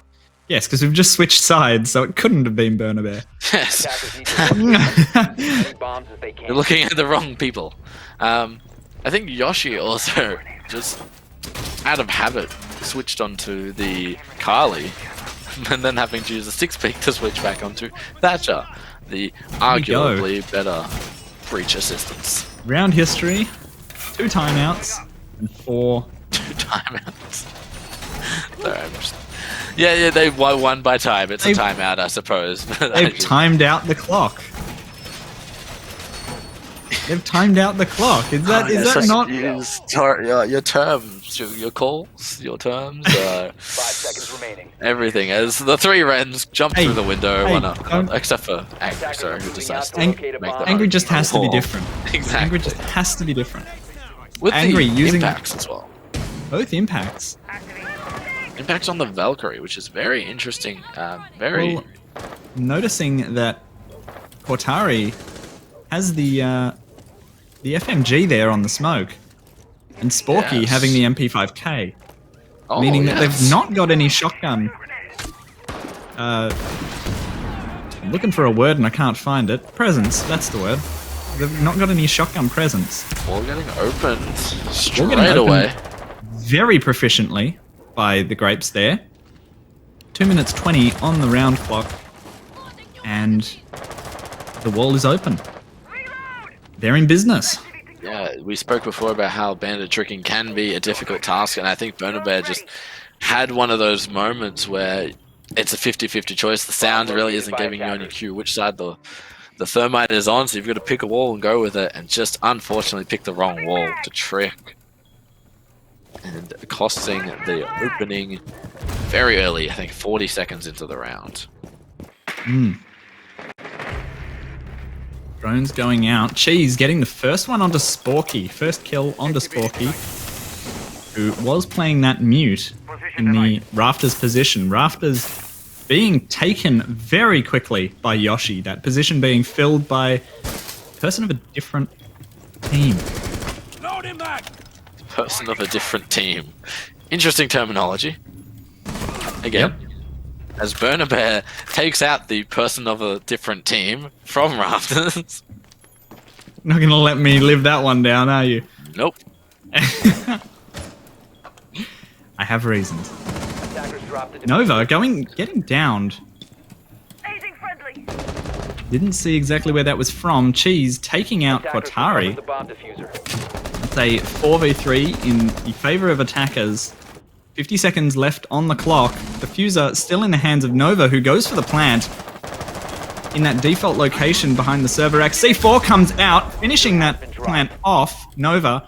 Yes, because we've just switched sides, so it couldn't have been Burner Bear. Yes. Attackers need to locate as many bombs as they can. You're looking at the wrong people. I think Yoshi also just out of habit switched onto the Carly and then having to use a 6-pick to switch back onto Thatcher, the arguably better breach assistance. Round history, 2 timeouts, and 4. 2 timeouts. Sorry, I'm just... Yeah, they won by time. It's a timeout, I suppose. They've timed out the clock. They've timed out the clock. Is that not... Your terms, your calls, your terms, 5 seconds remaining. everything. As the 3 Rens jump Hey, through the window, don't- except for Angry, sorry, who decides to Ang- make the Angry just has to be wall. different. Exactly. Angry just has to be different. With Angry the using- impacts as well. Both impacts. Impacts on the Valkyrie, which is very interesting. Very. Well, noticing that Cortari has the FMG there on the smoke, and Sporky Yes. having the MP5K, Oh, meaning that yes. they've not got any shotgun. I'm looking for a word and I can't find it. Presence, that's the word. They've not got any shotgun presence. Wall getting opened Wall straight getting opened away. Very proficiently by the Grapes there. 2 minutes 20 on the round clock, and the wall is open. They're in business. Yeah, we spoke before about how bandit tricking can be a difficult task, and I think Burner Bear just had one of those moments where it's a 50-50 choice. The sound really isn't giving you any cue which side the thermite is on, so you've got to pick a wall and go with it, and just unfortunately pick the wrong wall to trick. And costing the opening very early, I think 40 seconds into the round. Drones going out. Cheese getting the first one onto Sporky. First kill onto Sporky, who was playing that mute in the Rafters position. Rafters being taken very quickly by Yoshi. That position being filled by a person of a different team. Load him back! Person of a different team. Interesting terminology. Again, as Burner Bear takes out the person of a different team from Rafters. Not gonna let me live that one down, are you? Nope. I have reasons. Attackers dropped the Nova getting downed. Didn't see exactly where that was from. Cheese taking out Attackers Quatari. recovered the bomb diffuser. It's a 4v3 in the favor of attackers. 50 seconds left on the clock. Diffuser still in the hands of Nova, who goes for the plant in that default location behind the server rack. C4 comes out, finishing that plant off. Nova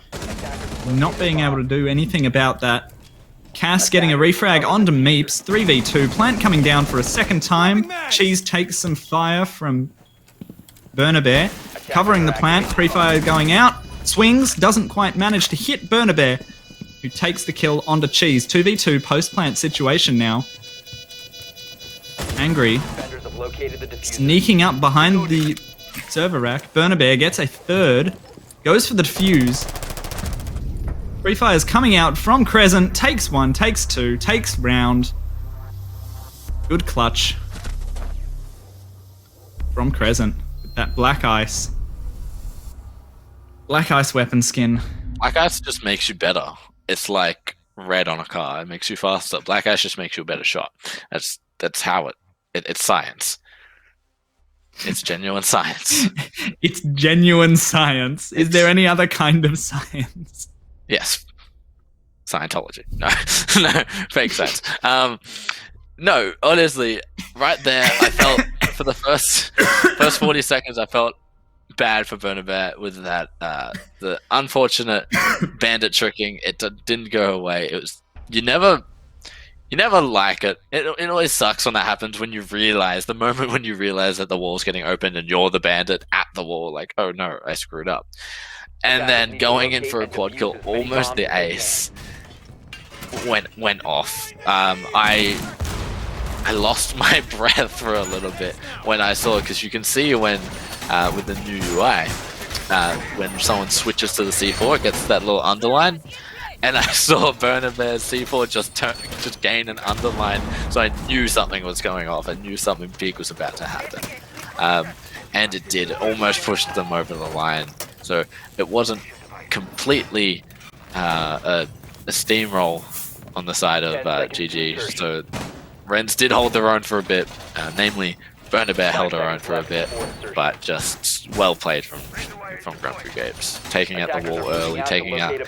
not being able to do anything about that. Cass getting a refrag onto Meeps. 3v2. Plant coming down for a second time. Cheese takes some fire from Burner Bear. Covering the plant. Pre-fire going out. Swings. Doesn't quite manage to hit Burner Bear, who takes the kill onto Cheese. 2v2 post-plant situation now. Angry. Defenders have located the diffuser. Sneaking up behind the server rack. Burner Bear gets a third. Goes for the defuse. Free Fire's coming out from Crescent. Takes one, takes two, takes round. Good clutch from Crescent with that Black Ice. Black Ice weapon skin. Black Ice just makes you better. It's like red on a car. It makes you faster. Black Ice just makes you a better shot. That's how it's science. It's genuine science. It's genuine science. Is there any other kind of science? Yes. Scientology. No, no, fake science. No, honestly, right there, I felt for the first 40 seconds, I felt bad for Bernabet with that the unfortunate bandit tricking. It didn't go away. It was you never like it. It always sucks when that happens. When you realize the moment when you realize that the wall's getting opened and you're the bandit at the wall, like, oh no, I screwed up. And then going in for a quad kill, almost the ace, went off. I lost my breath for a little bit when I saw it, because you can see when with the new UI, when someone switches to the C4, it gets that little underline. And I saw Bernabet's C4 just gain an underline, so I knew something was going off. I knew something big was about to happen, and it did. It almost pushed them over the line. So it wasn't completely a steamroll on the side of GG. So Rens did hold their own for a bit, namely Bernabet held her own for a bit, but just well played from Grumpy Grapes, taking out the wall early, taking out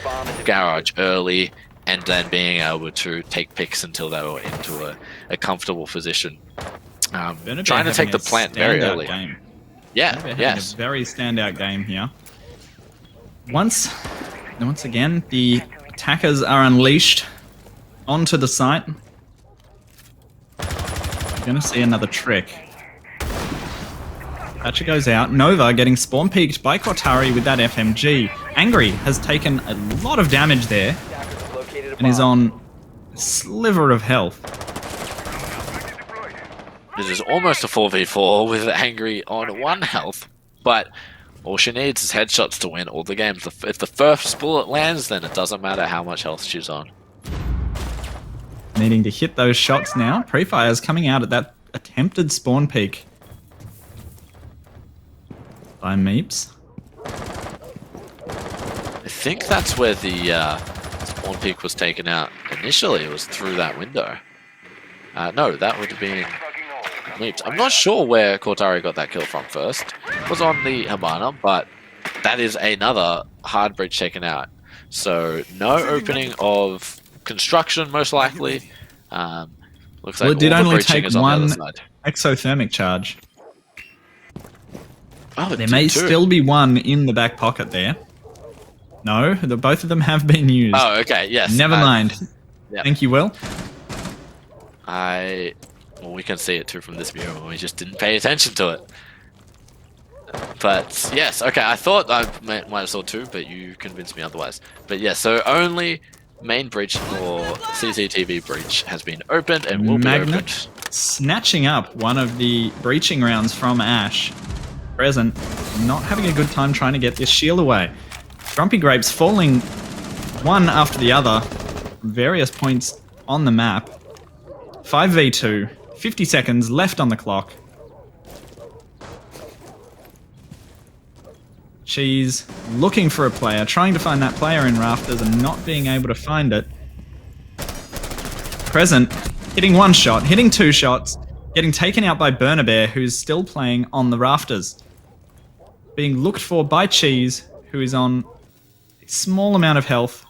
Garage early, and then being able to take picks until they were into a comfortable position. Trying to take the plant very early. Game. Yeah, yes. A very standout game here. Once again, the attackers are unleashed onto the site. We're going to see another trick. Thatcher goes out. Nova getting spawn peeked by Cortari with that FMG. Angry has taken a lot of damage there and is on a sliver of health. This is almost a 4v4 with Angry on 1 health, but all she needs is headshots to win all the games. If the first bullet lands, then it doesn't matter how much health she's on. Needing to hit those shots now. Pre-fire's coming out at that attempted spawn peek by Meeps. I think that's where the spawn peek was taken out initially. It was through that window. No, that would have been Meeps. I'm not sure where Cortari got that kill from first. It was on the Habana, but that is another hard breach taken out. So no opening of construction, most likely. Looks like well, it did all the only breaching take is on one the other side. exothermic charge. Oh, there may still be one in the back pocket there. No, both of them have been used. Oh, okay, yes. Never mind. Yeah. Thank you, Will. Well, we can see it too from this view, and we just didn't pay attention to it. But yes, okay, I thought I might have saw 2, but you convinced me otherwise. But yeah, so only main breach or CCTV breach has been opened and will be opened. Snatching up one of the breaching rounds from Ash. Present, not having a good time trying to get this shield away. Grumpy Grapes falling one after the other from various points on the map. 5v2, 50 seconds left on the clock. She's looking for a player, trying to find that player in rafters and not being able to find it. Present, hitting 1 shot, hitting 2 shots, getting taken out by Bernabet, who's still playing on the rafters. Being looked for by Cheese, who is on a small amount of health.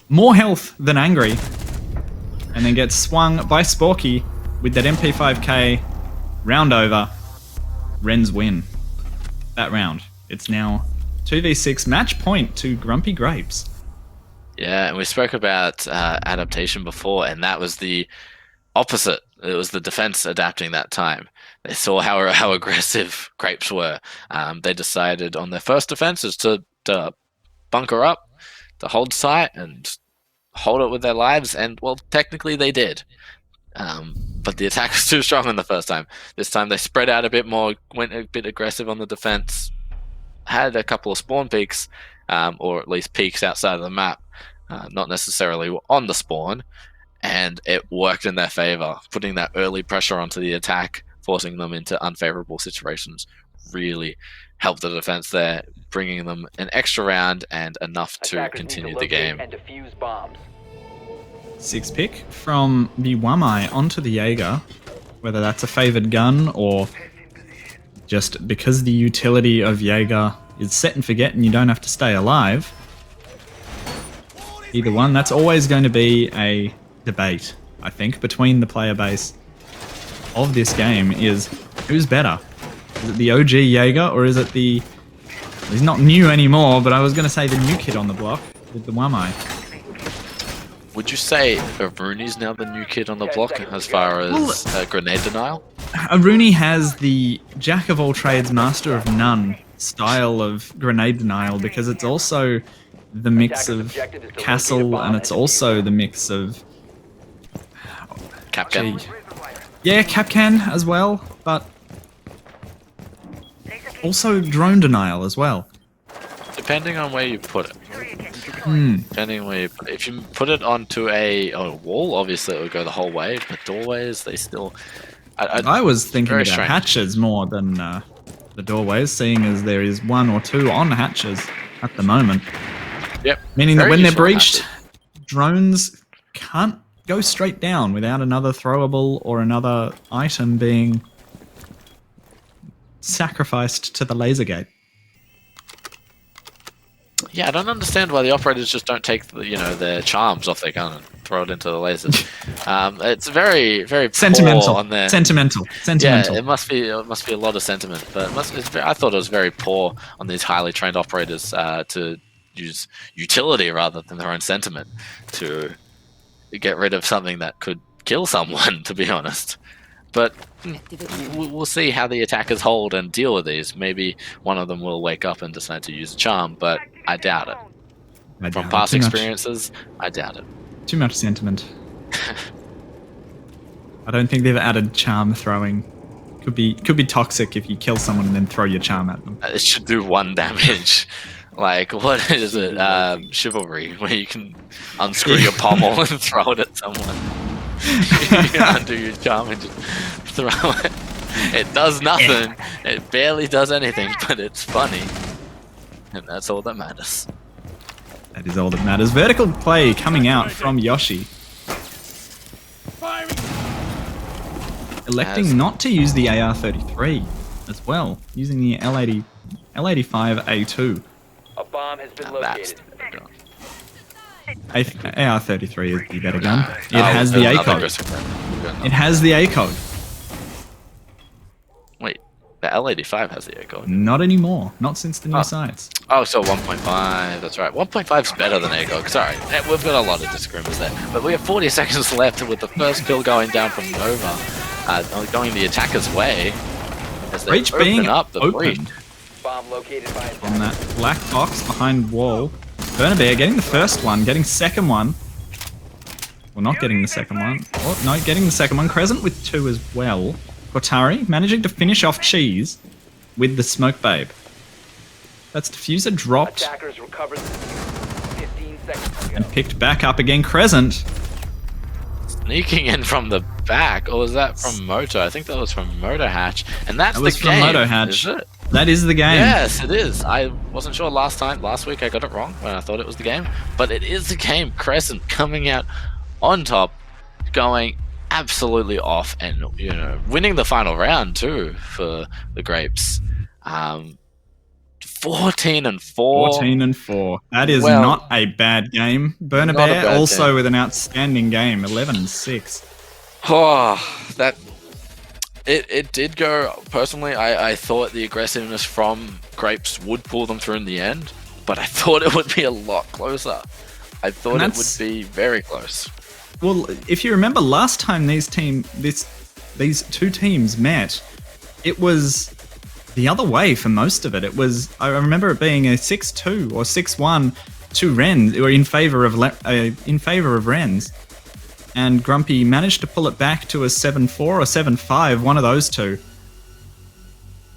More health than Angry. And then gets swung by Sporky with that MP5K. Round over. Rens win that round. It's now 2v6 match point to Grumpy Grapes. Yeah, and we spoke about adaptation before, and that was the opposite. It was the defense adapting that time. They saw how aggressive Grapes were. They decided on their first defenses to bunker up, to hold site, and hold it with their lives. And, well, technically they did. But the attack was too strong on the first time. This time they spread out a bit more, went a bit aggressive on the defense, had a couple of spawn peaks, or at least peaks outside of the map, not necessarily on the spawn, and it worked in their favor, putting that early pressure onto the attack, forcing them into unfavorable situations, really helped the defense there, bringing them an extra round and enough to continue the game. And defuse bombs. 6 pick from the Wamai onto the Jaeger, whether that's a favored gun or just because the utility of Jaeger is set and forget and you don't have to stay alive. Either one, that's always going to be a debate, I think, between the player base. of this game is who's better? Is it the OG Jaeger or is it the... He's not new anymore, but I was going to say the new kid on the block with the Wamai. Would you say Rooney's now the new kid on the block as far as grenade denial? Rooney has the jack of all trades, master of none style of grenade denial because it's also the mix of Castle and it's also the mix of... Capcan? Yeah, Capcan as well, but also drone denial as well. Depending on where you put it. Depending on where you put it. If you put it onto a wall, obviously it would go the whole way, but doorways, they still... I was thinking about strange. hatches more than the doorways, seeing as there is one or two on hatches at the moment. Yep. Meaning that Very when they're useful breached, hatches. drones can't go straight down without another throwable or another item being sacrificed to the laser gate. Yeah, I don't understand why the operators just don't take the, their charms off their gun and throw it into the lasers. It's very, very Sentimental. poor on their... Sentimental. Yeah, it must be a lot of sentiment, but I thought it was very poor on these highly trained operators to use utility rather than their own sentiment to get rid of something that could kill someone, to be honest. But we'll see how the attackers hold and deal with these. Maybe one of them will wake up and decide to use a charm, but I doubt it. From past experiences, I doubt it. Too much sentiment. I don't think they've added charm throwing. Could be toxic if you kill someone and then throw your charm at them. It should do 1 damage. Like, what is it? Chivalry, where you can unscrew your pommel and throw it at someone. You can undo your charm and just throw it. It does nothing. It barely does anything, but it's funny. And that's all that matters. That is all that matters. Vertical play coming out from Yoshi. Electing not to use the AR-33 as well. Using the L85A2. A bomb has been And that's located. AR-33 is the better gun. It has the A code. It has the A code. Wait, the L85 has the A code. Not anymore. Not since the new sights. Oh, so 1.5, that's right. 1.5 is better than A code. Sorry, we've got a lot of disagreements there. But we have 40 seconds left with the first kill going down from Nova. Going the attacker's way. As they Breach open being up the breach. opened Bomb located by on that black box behind wall. Burnabear getting the first one, getting second one. Well, not getting the second one. Oh, no, getting the second one. Crescent with 2 as well. Kotari managing to finish off Cheese with the Smoke Babe. That's Diffuser dropped attackers recovered the defuse 15 seconds ago. and picked back up again. Crescent. Sneaking in from the back, or was that from Moto? I think that was from Moto Hatch, and that's That was the from game. Moto Hatch. Is it? That is the game. Yes, it is. I wasn't sure last week I got it wrong when I thought it was the game, but it is the game. Crescent coming out on top, going absolutely off, and winning the final round too for the Grapes. 14-4. 14-4. That is not a bad game. Burnabear also with an outstanding game. 11-6. Oh, that it did go. Personally, I thought the aggressiveness from Grapes would pull them through in the end, but I thought it would be a lot closer. I thought it would be very close. Well, if you remember last time these two teams met, it was the other way for most of it. I remember it being a 6-2 or 6-1 to Wren, or in favor of Wren's. And Grumpy managed to pull it back to a 7-4 or 7-5, one of those two.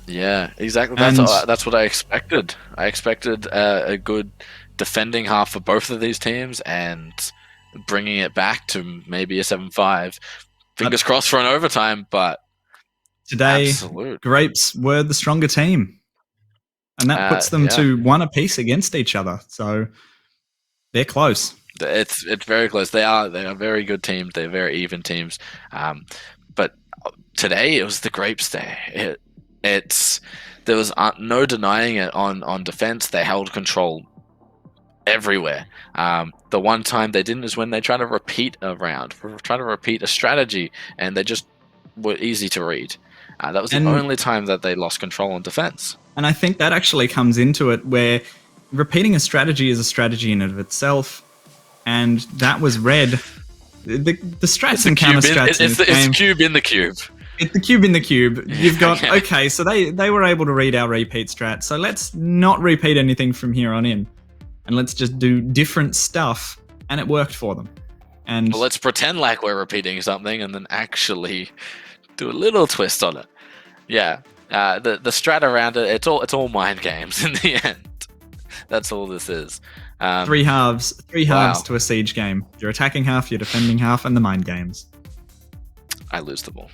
Yeah, exactly. That's what I expected. I expected a good defending half for both of these teams and bringing it back to maybe a 7-5. Fingers crossed for an overtime, but today, Grapes were the stronger team. And that puts them to 1 apiece against each other. So they're close. It's very close. They are very good teams. They're very even teams. But today it was the Grapes day. There was no denying it on defense. They held control everywhere. The one time they didn't is when they tried to repeat a round, try to repeat a strategy, and they just were easy to read. That was the And- only time that they lost control on defense. And I think that actually comes into it where repeating a strategy is a strategy in and of itself, and that was red. The strats and counter strats in It's this game. the cube in the cube. It's the cube in the cube. You've got, Okay. okay, so they were able to read our repeat strat, so let's not repeat anything from here on in. And let's just do different stuff, and it worked for them. And Well, let's pretend like we're repeating something and then actually do a little twist on it. Yeah, the strat around it, it's all mind games in the end. That's all this is. three halves Wow. to a siege game. You're attacking half, you're defending half, and the mind games. I lose them all.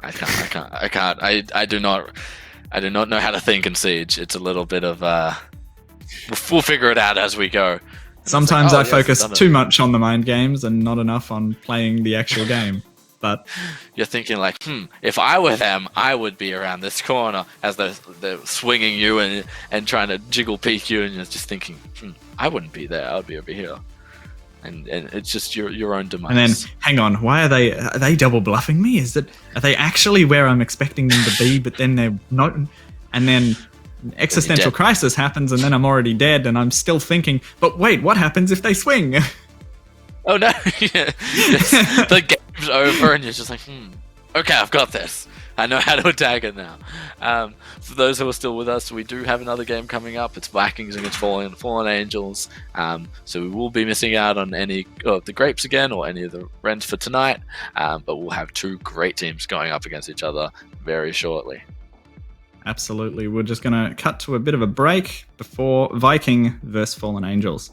I can't. I do not know how to think in Siege. It's a little bit of we'll figure it out as we go. Sometimes oh, I yes, focus done it. too much on the mind games and not enough on playing the actual game. But You're thinking like, if I were them, I would be around this corner as they're swinging you and trying to jiggle peek you, and you're just thinking, I wouldn't be there. I would be over here. And it's just your own demise. and then hang on, why are they double bluffing me? Are they actually where I'm expecting them to be, but then they're not? And then existential dead. crisis happens, and then I'm already dead, and I'm still thinking, but wait, what happens if they swing? Oh no! Yeah. The game's over, and you're just like, okay, I've got this. I know how to attack it now. For those who are still with us, we do have another game coming up. It's Vikings against Fallen Angels. So we will be missing out on any of the Grapes again, or any of the Rents for tonight. But we'll have two great teams going up against each other very shortly. Absolutely. We're just going to cut to a bit of a break before Viking versus Fallen Angels.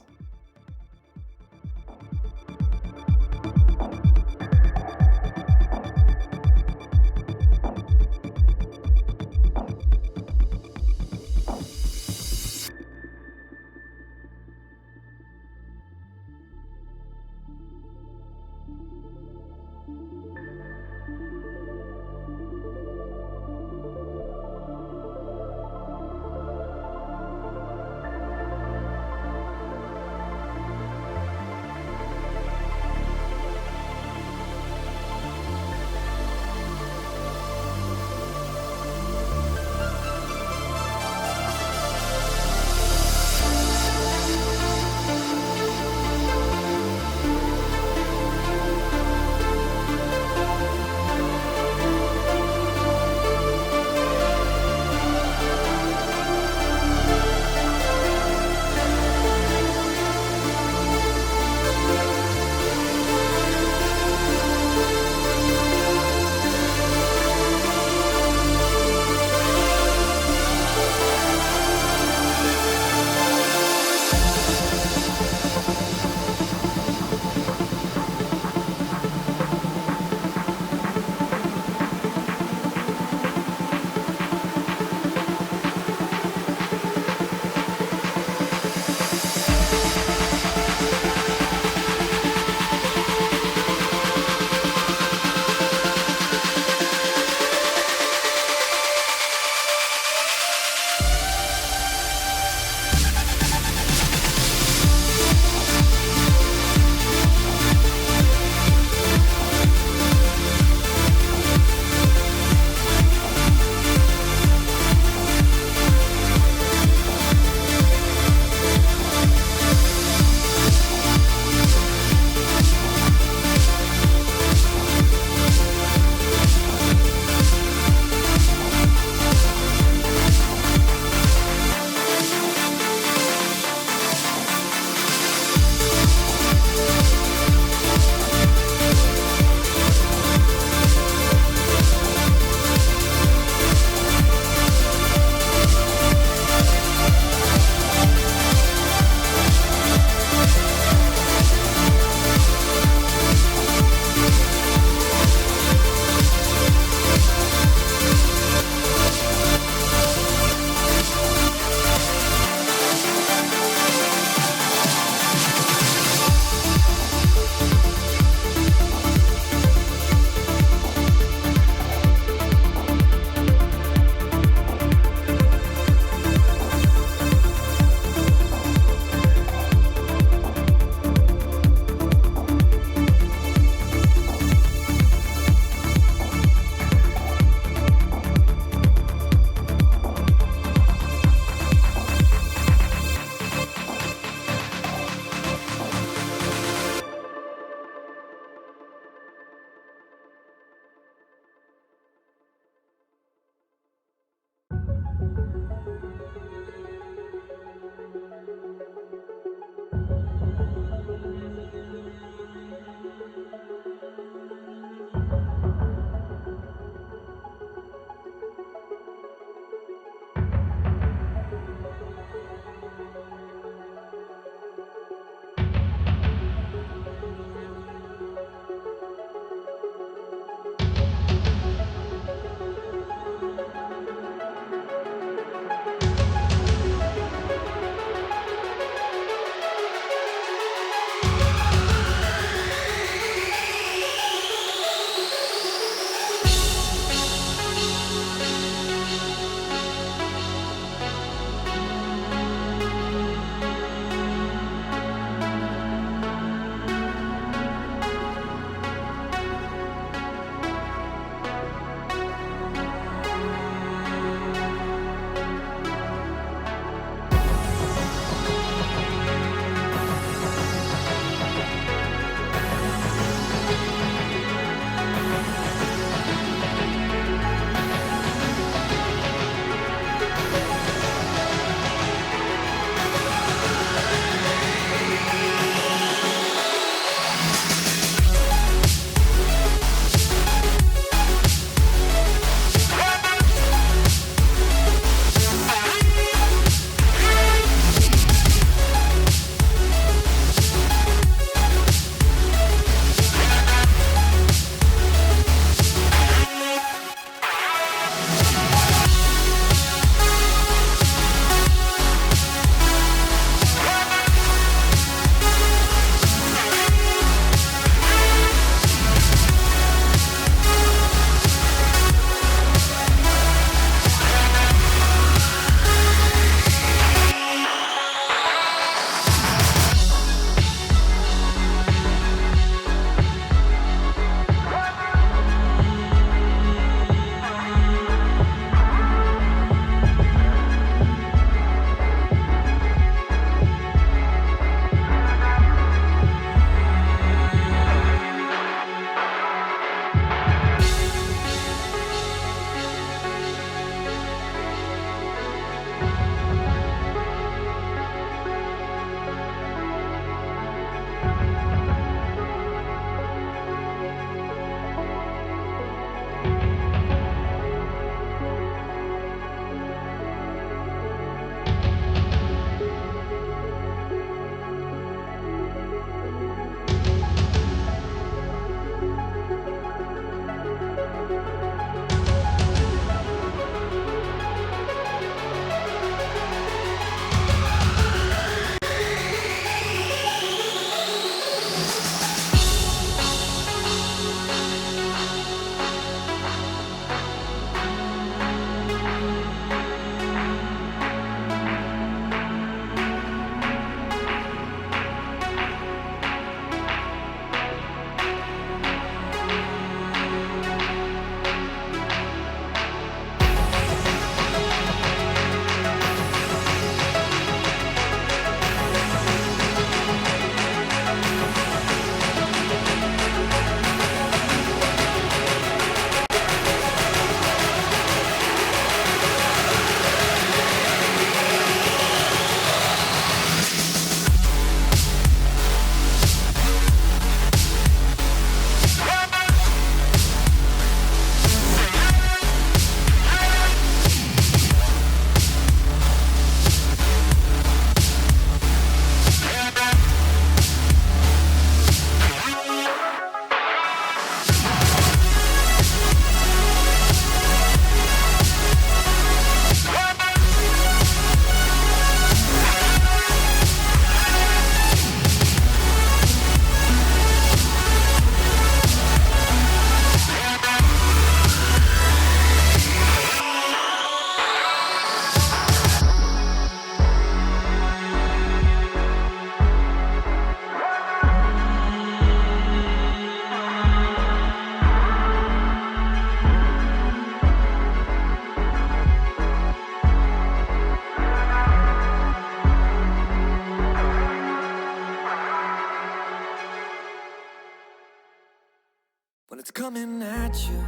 When it's coming at you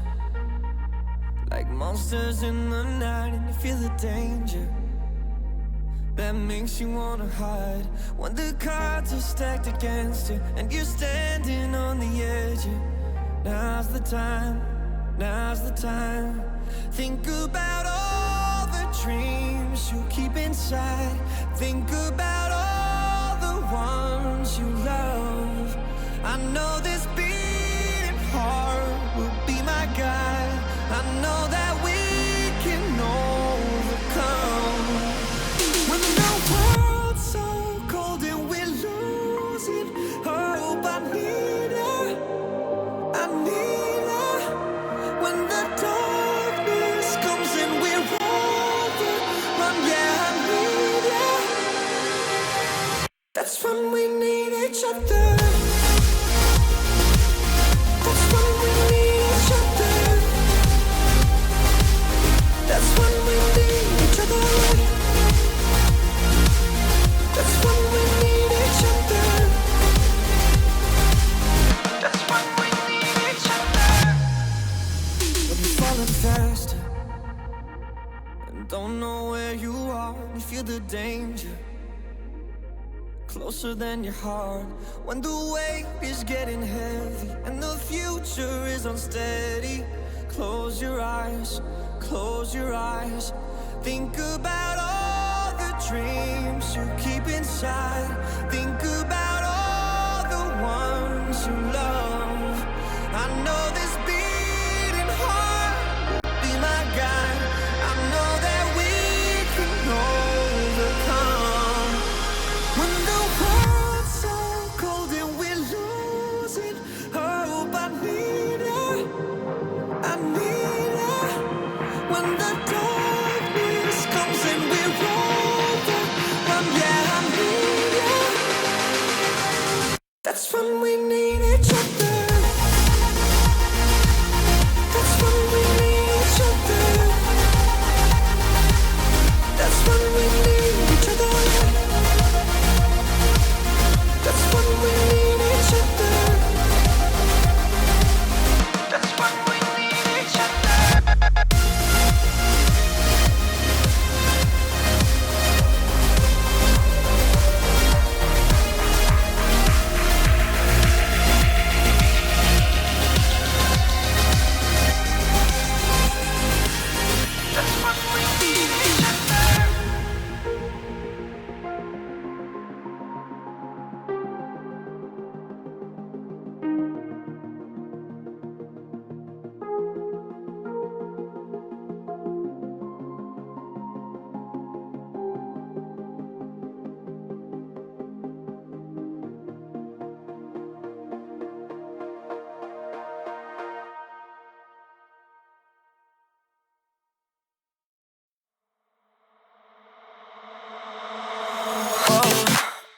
like monsters in the night, and you feel the danger that makes you wanna hide. When the cards are stacked against you and you're standing on the edge, now's the time, now's the time. Think about all the dreams you keep inside. Think about all the ones you love. I know this beating heart will be my guide. I know that we can overcome. When the world's so cold and we're losing hope, I need her, I need her. When the darkness comes and we're overrun, yeah, I need her. That's when we need each other. That's when we need each other. That's when we need each other. That's when we need each other. That's when we need each other. When you're falling faster and don't know where you are, you feel the danger closer than your heart. When the weight is getting heavy and the future is unsteady, close your eyes, close your eyes. Think about all the dreams you keep inside. Think about all the ones you love. I know this beating heart will be my guide. I know that we can overcome. When the world's so cold and we're losing hope, I need her, I need her. When the darkness comes and we're overrun, yeah, I need her. That's when we need each other. That's when we need each other. That's when we need each other. That's when we need each other. That's when we need each other. That's when we need each other.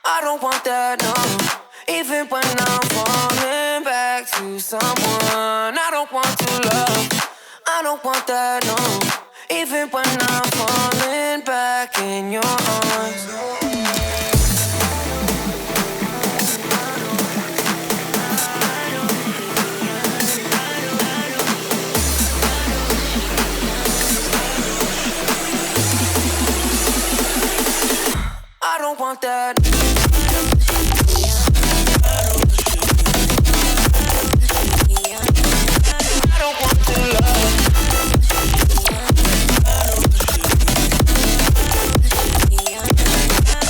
I don't want that, no. Even when I'm falling back to someone, I don't want to love. I don't want that, no. Even when I'm falling back in your arms. I don't want that. I don't want to love. I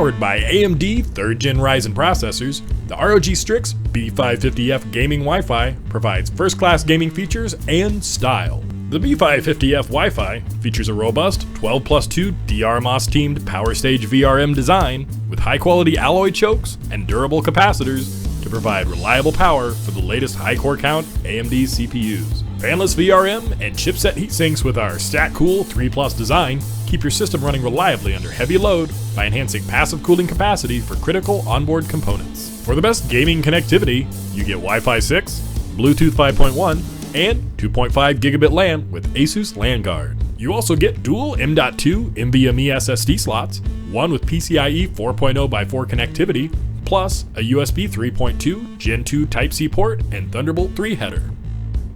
Powered by AMD 3rd Gen Ryzen processors, the ROG Strix B550F gaming Wi-Fi provides first-class gaming features and style. The B550F Wi-Fi features a robust 12+2 DRMOS-teamed Power Stage VRM design with high-quality alloy chokes and durable capacitors to provide reliable power for the latest high-core count AMD CPUs. Fanless VRM and chipset heatsinks with our StatCool 3+ design keep your system running reliably under heavy load by enhancing passive cooling capacity for critical onboard components. For the best gaming connectivity, you get Wi-Fi 6, Bluetooth 5.1, and 2.5 gigabit LAN with Asus LAN Guard. You also get dual M.2 NVMe SSD slots, one with PCIe 4.0x4 connectivity, plus a USB 3.2 Gen 2 Type-C port and Thunderbolt 3 header.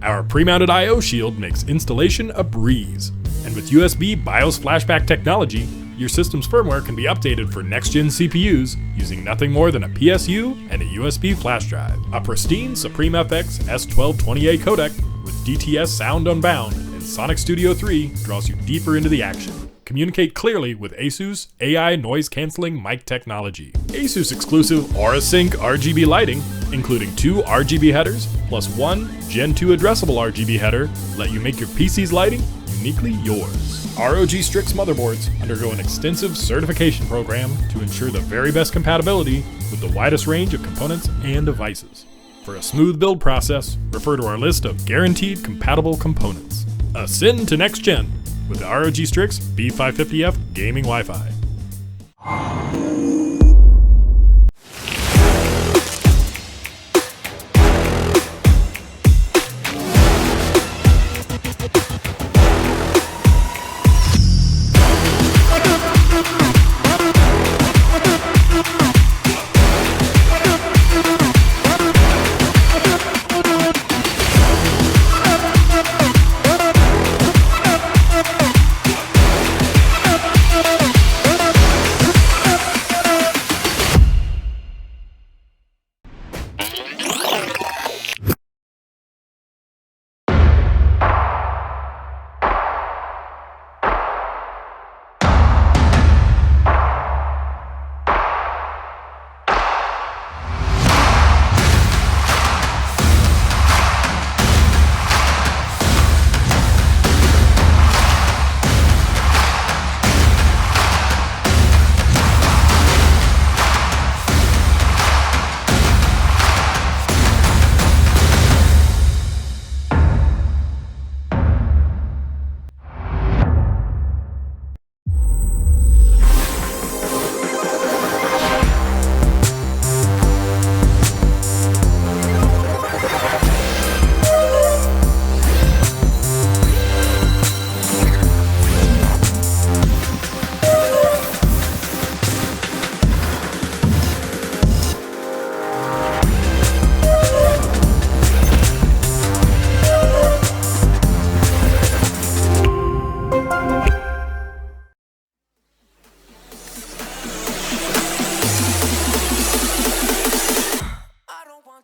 Our pre-mounted I/O shield makes installation a breeze, and with USB BIOS flashback technology, your system's firmware can be updated for next-gen CPUs using nothing more than a PSU and a USB flash drive. A pristine Supreme FX S1220A codec with DTS Sound Unbound and Sonic Studio 3 draws you deeper into the action. Communicate clearly with Asus AI noise-canceling mic technology. Asus exclusive AuraSync RGB lighting, including 2 RGB headers plus 1 Gen 2 addressable RGB header, let you make your PC's lighting uniquely yours. ROG Strix motherboards undergo an extensive certification program to ensure the very best compatibility with the widest range of components and devices. For a smooth build process, refer to our list of guaranteed compatible components. Ascend to next gen with the ROG Strix B550F gaming Wi-Fi.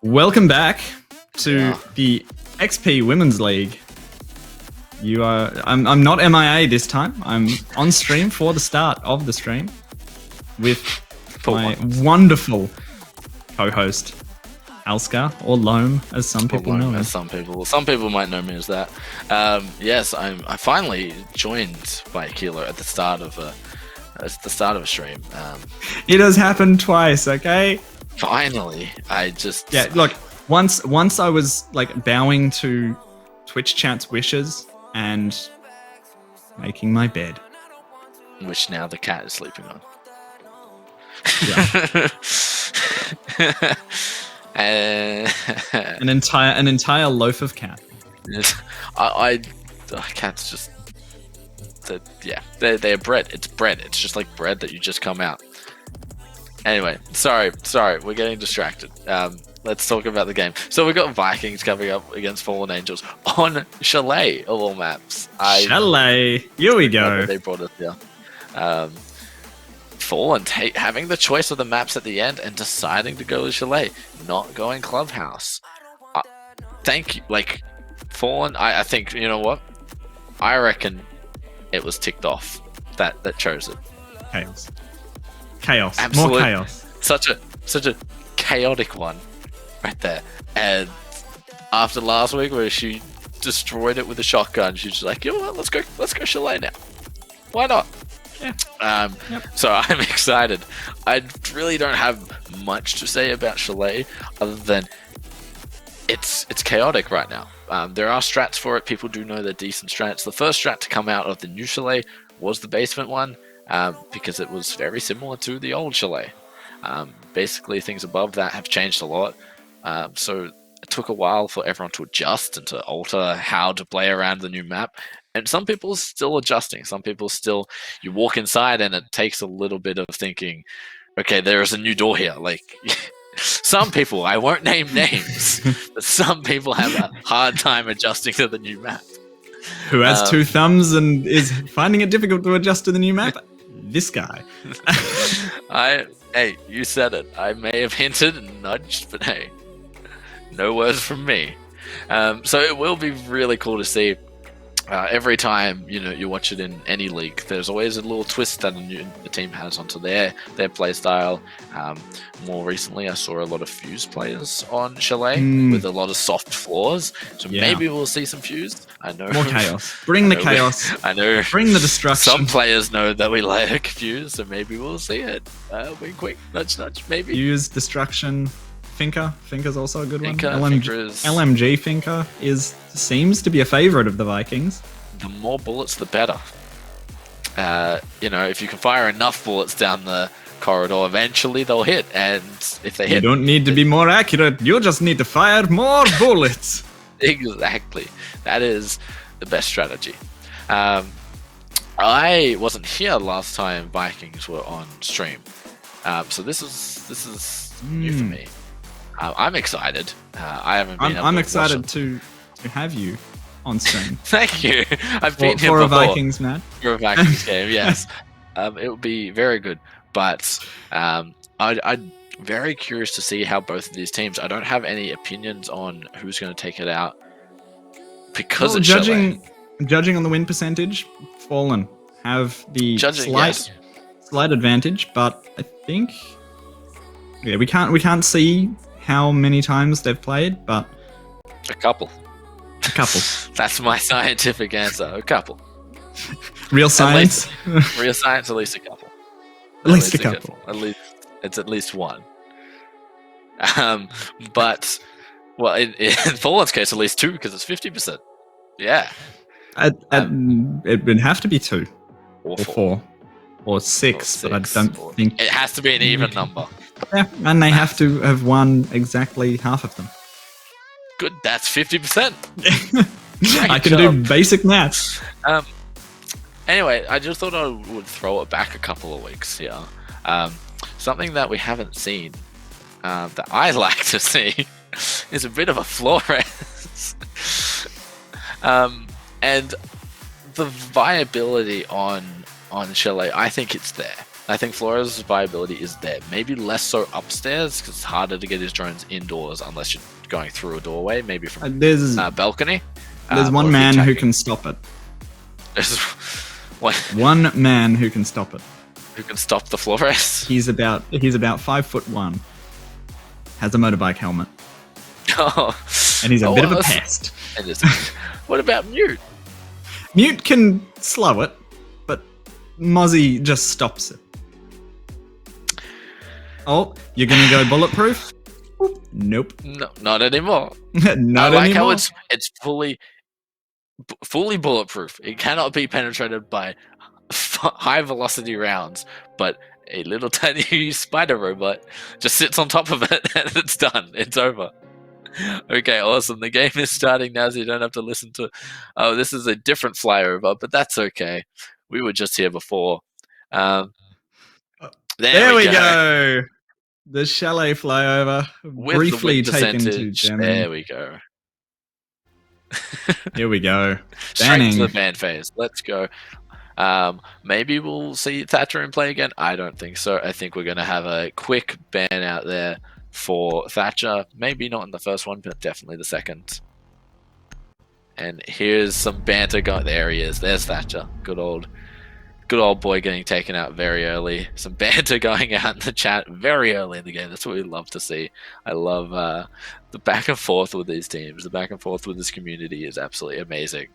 Welcome back to the XP Women's League. I'm not MIA this time. I'm on stream for the start of the stream with my wonderful co-host Alska, or Loam, as some people know him. Some people might know me as that. Yes, I finally joined by Kilo at the start of a stream. It has happened twice, okay? Finally, look, once I was like bowing to Twitch chat's wishes and making my bed, which now the cat is sleeping on. Yeah. an entire loaf of cat. Cats just they're bread. It's bread. It's just like bread that you just come out. Anyway, sorry, we're getting distracted. Let's talk about the game. So we've got Vikings coming up against Fallen Angels on Chalet of all maps. Chalet, here we go. They brought us here. Fallen having the choice of the maps at the end and deciding to go with Chalet, not going Clubhouse. Thank you, like Fallen. I think, you know what? I reckon it was ticked off that chose it. Chaos. Chaos. Absolute- More chaos. Such a chaotic one right there. And after last week where she destroyed it with a shotgun, she's just like, you know what, let's go Chalet now. Why not? Yeah. So I'm excited. I really don't have much to say about Chalet other than it's chaotic right now. There are strats for it. People do know they're decent strats. The first strat to come out of the new Chalet was the basement one, because it was very similar to the old Chalet. Basically, things above that have changed a lot. So it took a while for everyone to adjust and to alter how to play around the new map. And some people are still adjusting. Some people still, you walk inside and it takes a little bit of thinking, okay, there is a new door here. Like, some people, I won't name names, but some people have a hard time adjusting to the new map. Who has 2 thumbs and is finding it difficult to adjust to the new map? This guy. Hey, you said it. I may have hinted and nudged, but hey, no words from me. So it will be really cool to see. Every time you watch it in any league, there's always a little twist that the team has onto their play style. More recently, I saw a lot of Fuse players on Chalet with a lot of soft floors, so maybe we'll see some Fuse. I know More chaos. Bring the chaos. I know. Bring the destruction. Some players know that we like Fuse, so maybe we'll see it. Wink, wink, nudge, nudge. Maybe. Fuse, destruction. Finker. Finker's also a good one. LMG Finker seems to be a favorite of the Vikings. The more bullets, the better. If you can fire enough bullets down the corridor, eventually they'll hit. And if they hit, you don't need to be more accurate. You just need to fire more bullets. Exactly. That is the best strategy. I wasn't here last time Vikings were on stream, so this is new for me. I'm excited. I haven't been. I'm excited to have you on stream. Thank you. I've been here for before. a Vikings match. For a Vikings game, yes. It would be very good. But I'm very curious to see how both of these teams. I don't have any opinions on who's going to take it out because it's judging on the win percentage, Fallen have the slight advantage, but I think we can't see how many times they've played, but a couple. That's my scientific answer. A couple. Real science. Real science. At least a couple. At least a couple. At least it's at least one. But in Fallen's case, at least 2 because it's 50%. Yeah. It would have to be 2 or 4 or 6, but I don't think it has to be an even number. Yeah, and they have to have won exactly half of them. Good, that's 50%. I can do basic maths. Anyway, I just thought I would throw it back a couple of weeks here. Something that we haven't seen, that I like to see, is a bit of a Flores. And the viability on Chalet, I think it's there. I think Flores' viability is there. Maybe less so upstairs because it's harder to get his drones indoors unless you're going through a doorway, maybe from balcony. There's one man who can stop it. There's one man who can stop it. Who can stop the Flores? He's about 5'1", has a motorbike helmet. Oh, and he's a bit of a pest. What about Mute? Mute can slow it, but Mozzie just stops it. Oh, you're gonna go bulletproof? Nope. No, not anymore. Not I like anymore. how it's fully bulletproof. It cannot be penetrated by high velocity rounds, but a little tiny spider robot just sits on top of it and it's done. It's over. Okay, awesome. The game is starting now, so you don't have to listen to. Oh, this is a different flyover, but that's okay. We were just here before. There we go. The Chalet flyover, with briefly the taken to percentage. Germany. There we go. Here we go. Straight Banning. to the ban phase. Let's go. Maybe we'll see Thatcher in play again. I don't think so. I think we're going to have a quick ban out there for Thatcher. Maybe not in the first one, but definitely the second. And here's some banter going. There he is. There's Thatcher. Good old Good old boy getting taken out very early. Some banter going out in the chat very early in the game. That's what we love to see. I love the back and forth with these teams. The back and forth with this community is absolutely amazing,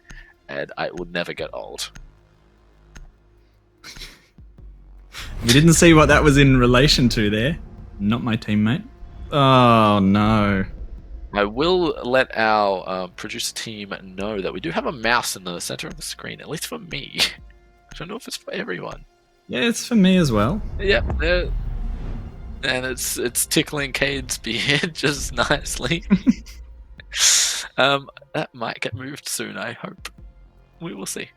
and I will never get old. You didn't see what that was in relation to there. Not my teammate. Oh no. I will let our producer team know that we do have a mouse in the center of the screen, at least for me. I don't know if it's for everyone. Yeah, it's for me as well. Yep, there. And it's tickling Cade's beard just nicely. That might get moved soon, I hope. We will see.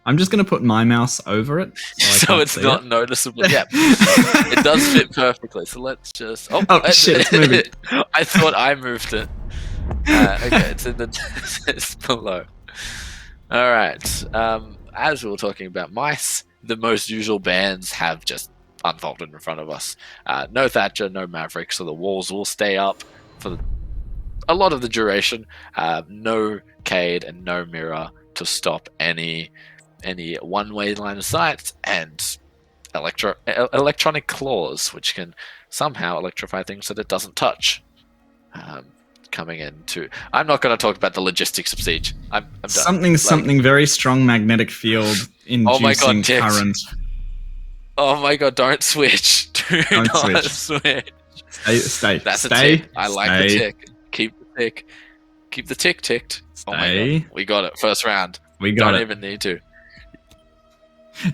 I'm just going to put my mouse over it. So it's not noticeable. Yeah, it does fit perfectly. So let's just... Oh shit, it's moving. I thought I moved it. Okay, it's in the... it's below. Alright, as we were talking about mice, the most usual bans have just unfolded in front of us. No Thatcher, no Maverick, so the walls will stay up for a lot of the duration. No Cade and no Mirror to stop any one-way line of sight, and electronic claws, which can somehow electrify things that it doesn't touch. Coming into, I'm not going to talk about the logistics of Siege. I'm done. Something very strong magnetic field inducing oh my God, current. Oh my God! Don't switch. Do not switch. Stay. That's stay, a tick. I like the tick. Keep the tick. Keep the tick ticked. Oh my God. We got it. First round. We got Don't it. even need to.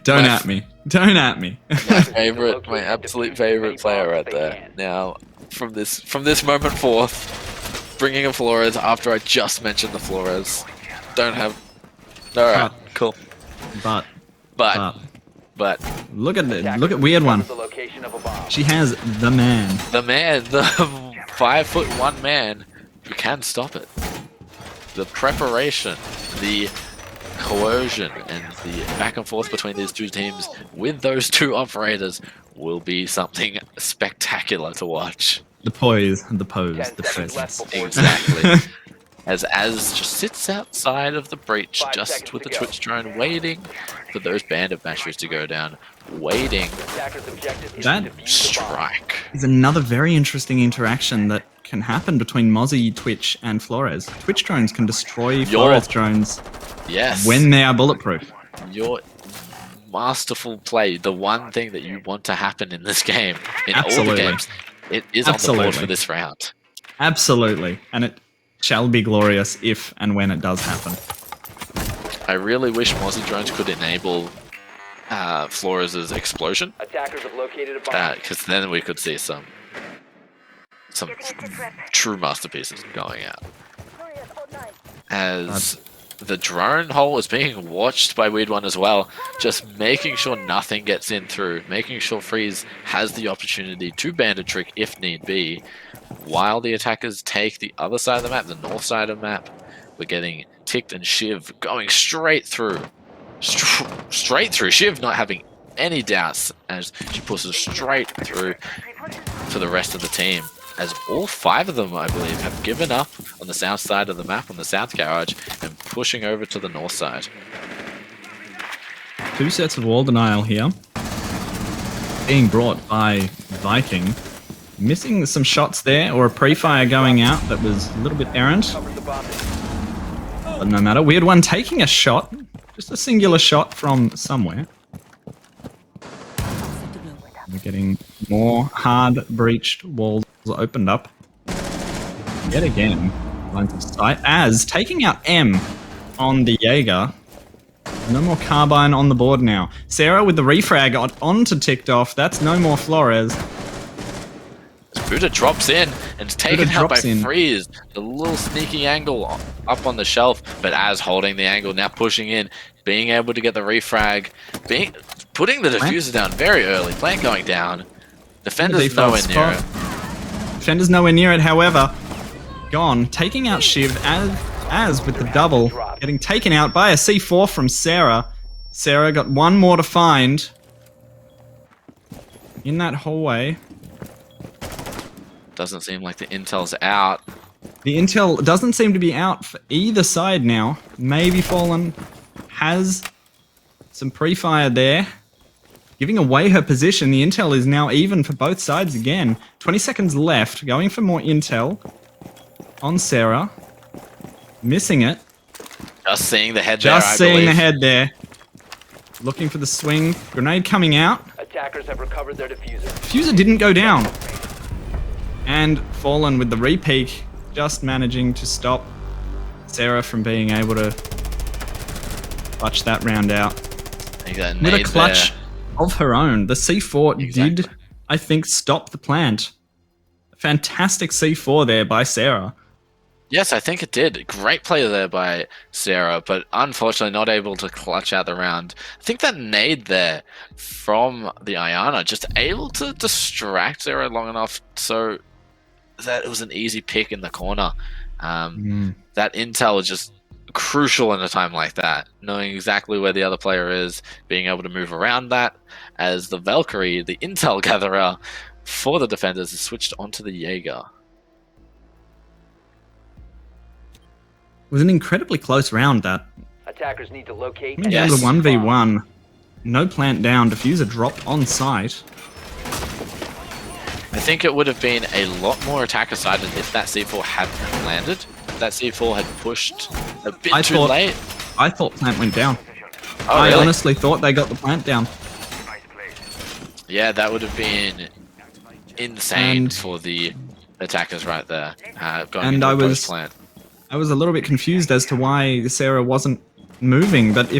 Don't at me. Don't at me. My absolute favorite player right there. Now, from this moment forth, bringing in Flores after I just mentioned the Flores. Don't have. All right, cool. But look at weird one. She has the man. The 5'1" man who can stop it. The preparation, the coercion, and the back and forth between these two teams with those two operators will be something spectacular to watch. The poise, the pose, the presence. Exactly. As just sits outside of the breach, just with the Twitch drone, waiting for those bandit batteries to go down, waiting. That strike is another very interesting interaction that can happen between Mozzie, Twitch, and Flores. Twitch drones can destroy Flores drones when they are bulletproof. Your masterful play, the one thing that you want to happen in this game, in all the games, it is on the board for this round. Absolutely. And it shall be glorious if and when it does happen. I really wish Mozzie drones could enable Flores' explosion, because then we could see some true masterpieces going out. As the drone hole is being watched by Weird One as well, just making sure nothing gets in through, making sure Freeze has the opportunity to bandit trick if need be, while the attackers take the other side of the map, the north side of the map. We're getting Ticked and Shiv going straight through. Straight through. Shiv not having any doubts as she pushes straight through to the rest of the team. As all 5 of them, I believe, have given up on the south side of the map, on the south garage, and pushing over to the north side. 2 sets of wall denial here. Being brought by Viking. Missing some shots there, or a pre-fire going out that was a little bit errant. But no matter. Weird One taking a shot. Just a singular shot from somewhere. We're getting more hard breached walls opened up. Yet again, lines of sight as taking out M on the Jaeger. No more carbine on the board now. Sarah with the refrag onto ticked off. That's no more Flores. Buddha drops in and is taken out by Freeze. The little sneaky angle up on the shelf, but as holding the angle, now pushing in, being able to get the refrag, putting the diffuser down very early, plant going down. Defender's nowhere near it. Defender's nowhere near it, however, gone. Taking out Shiv as with the double, getting taken out by a C4 from Sarah. Sarah got one more to find in that hallway. Doesn't seem like the intel's out. The intel doesn't seem to be out for either side now. Maybe Fallen has Some pre-fire there. Giving away her position. The intel is now even for both sides again. 20 seconds left. Going for more intel on Sarah. Missing it. Just seeing the head there, Just seeing the head there. Looking for the swing. Grenade coming out. Attackers have recovered their diffuser. Diffuser didn't go down. And Fallen with the repeak. Just managing to stop Sarah from being able to clutch that round out. With a clutch of her own. The C4 did, I think, stop the plant. Fantastic C4 there by Sarah. Yes, I think it did. Great play there by Sarah, but unfortunately not able to clutch out the round. I think that nade there from the Ayana, just able to distract Sarah long enough so that it was an easy pick in the corner. That intel is just crucial in a time like that, knowing exactly where the other player is, being able to move around that, as the Valkyrie, the intel gatherer for the defenders, is switched onto the Jaeger. It was an incredibly close round, that. Attackers need to locate. Coming down to 1v1. No plant down. Diffuser dropped on site. I think it would have been a lot more attacker-sided if that C4 hadn't landed. If that C4 had pushed a bit too late. I thought plant went down. Oh, I really? honestly thought they got the plant down. Yeah, that would have been insane for the attackers right there. Going into a post-plant. I was a little bit confused as to why Sarah wasn't moving, but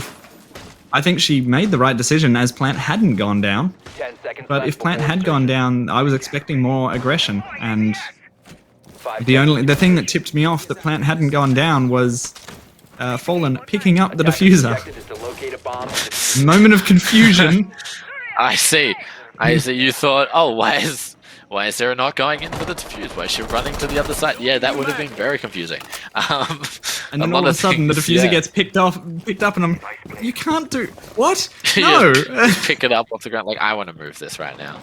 I think she made the right decision as plant hadn't gone down. 10 seconds But left if plant before had gone insertion. down, I was expecting more aggression, and 5 the thing that tipped me off that plant hadn't gone down was Fallen picking up the diffuser. Objective is to locate a bomb and defuse. Moment of confusion. I see. You thought, oh, why is Sarah not going in for the defuse? Why is she running to the other side? Yeah, that would have been very confusing. And then all of a sudden, the diffuser gets picked up, and you can't do what? No. Pick it up off the ground. Like, I want to move this right now.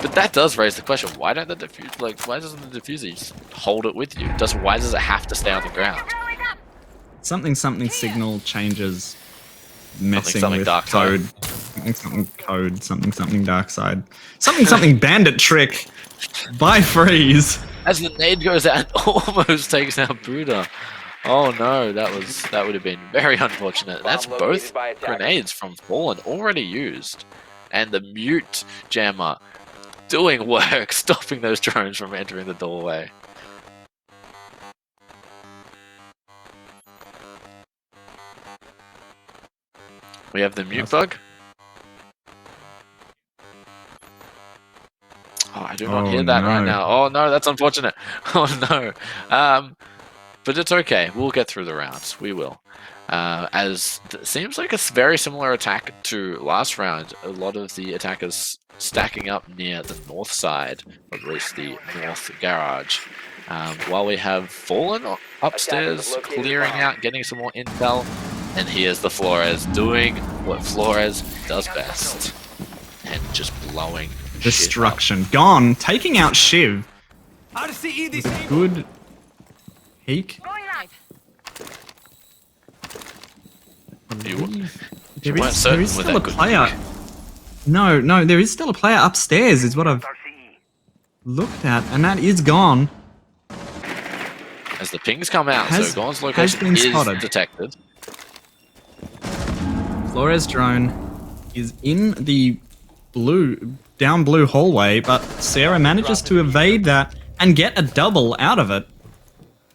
But that does raise the question: why don't the diffuse? Like, why doesn't the diffuser just hold it with you? Why does it have to stay on the ground? Something signal changes. Messing Something with dark code. Something code. Something dark side. Something bandit trick. By Freeze. As the nade goes out, and almost takes out Buddha. Oh no, that would have been very unfortunate. That's both grenades from Fallen already used, and the mute jammer doing work, stopping those drones from entering the doorway. We have the mute bug. Oh, I do not hear that right now. Oh no, that's unfortunate. Oh no. But it's okay. We'll get through the rounds. We will. As it seems like a very similar attack to last round. A lot of the attackers stacking up near the north side, or at least the north garage. While we have Fallen upstairs, clearing out, getting some more intel. And here's the Flores doing what Flores does best. And just blowing Destruction. Gone. Taking out Shiv. With a good peek. There is still a player. No, there is still a player upstairs, is what I've looked at, and that is gone. As the pings come out, so Gone's location is detected. Flores drone is in the down blue hallway, but Sarah manages to evade that and get a double out of it.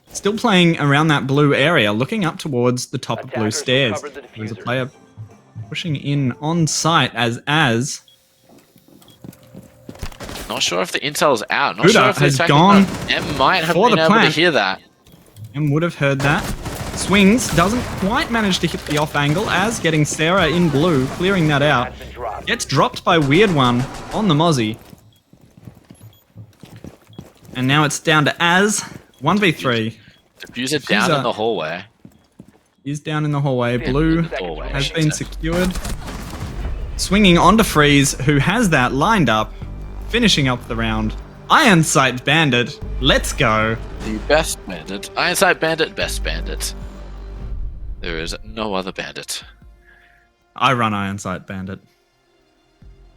Still playing around that blue area, looking up towards the top of blue stairs. There's a player pushing in on site as Not sure if the intel is out. Not Buddha sure if has the gone M might have for been the able to plant. hear that. and would have heard that. Swings, doesn't quite manage to hit the off angle as getting Sarah in blue, clearing that out. Gets dropped by Weird One on the Mozzie. And now it's down to Az, 1v3. Diffuser down in the hallway. Is down in the hallway. Blue Doorway, has she been said. secured. Swinging onto Freeze, who has that lined up. Finishing up the round. Iron Sight Bandit, let's go. The best bandit. Ironside bandit, best bandit. There is no other bandit. I run Iron Sight Bandit,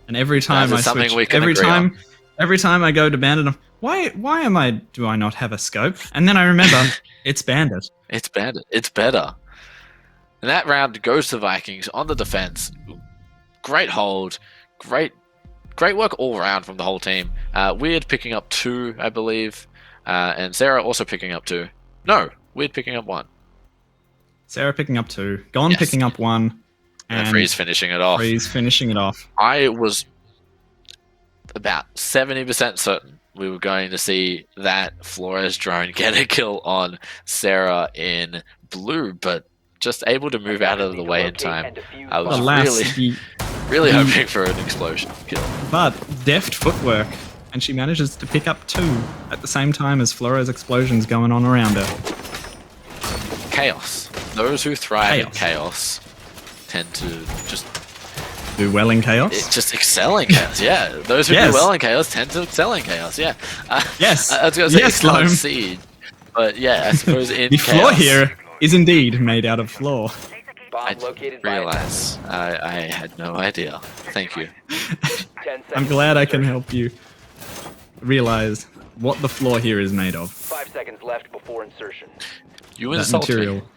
and every time That I is something switch, we can agree on. every time I go to Bandit, do I not have a scope? And then I remember it's Bandit. It's better. It's better. And that round goes to Vikings on the defense. Great hold. Great work all around from the whole team. Weird picking up 2, I believe. And Sarah also picking up 2. No, Weird picking up 1. Sarah picking up 2. Gon Yes. picking up 1. And Freeze finishing it off. Freeze finishing it off. I was about 70% certain we were going to see that Flores drone get a kill on Sarah in blue, but just able to move out of the way in time. I was Alas, really hoping for an explosion kill. but deft footwork, and she manages to pick up 2 at the same time as Flores explosions going on around her. Chaos. Those who thrive in chaos tend to just Do well in chaos. just excel in chaos. Yeah, those who Yes. do well in chaos tend to excel in chaos. Yeah. Yes. I was going to say Yes, excel in Loam. Siege, but yeah, I suppose in The chaos. floor here is indeed made out of floor. I Bomb located by realize I had no idea. Thank you. 10 I'm seconds. glad I can help you realize what the floor here is made of. 5 seconds left before insertion. You That insulted me. material.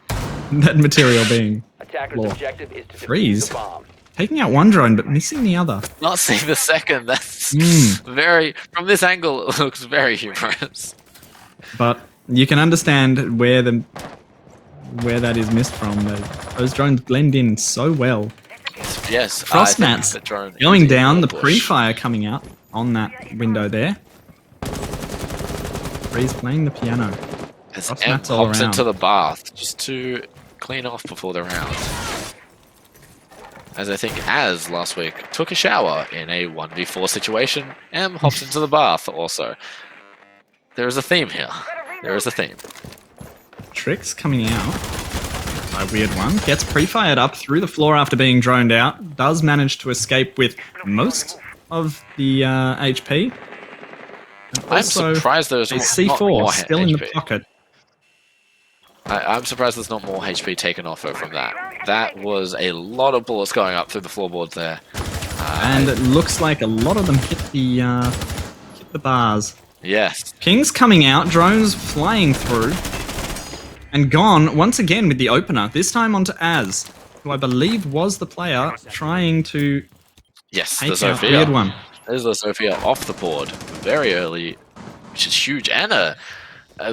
That material being Attacker's Floor. objective is to defuse Freeze. the bomb. taking out one drone but missing the other. Not seeing the second. That's Mm. very. From this angle, it looks very humorous. But you can understand where that is missed from. Those drones blend in so well. Yes. Frost I think mats the drone going is in down, the bush. pre-fire coming out on that window there. Freeze playing the piano. As Frost M mats all hops around. into the bath just to clean off before the round. As I think Az last week took a shower in a 1v4 situation, M hops into the bath also. There is a theme here. There is a theme. Tricks coming out. My weird one. Gets pre-fired up through the floor after being droned out. Does manage to escape with most of the HP. And I'm also surprised there's a not C4 more still in the HP. pocket. I'm surprised there's not more HP taken off her from that. That was a lot of bullets going up through the floorboards there. And it looks like a lot of them hit the bars. Yes. King's coming out, drones flying through. And gone once again with the opener, this time onto Az, who I believe was the player trying to Yes, the take out Sophia. weird one. There's the Sophia off the board very early, which is huge. And a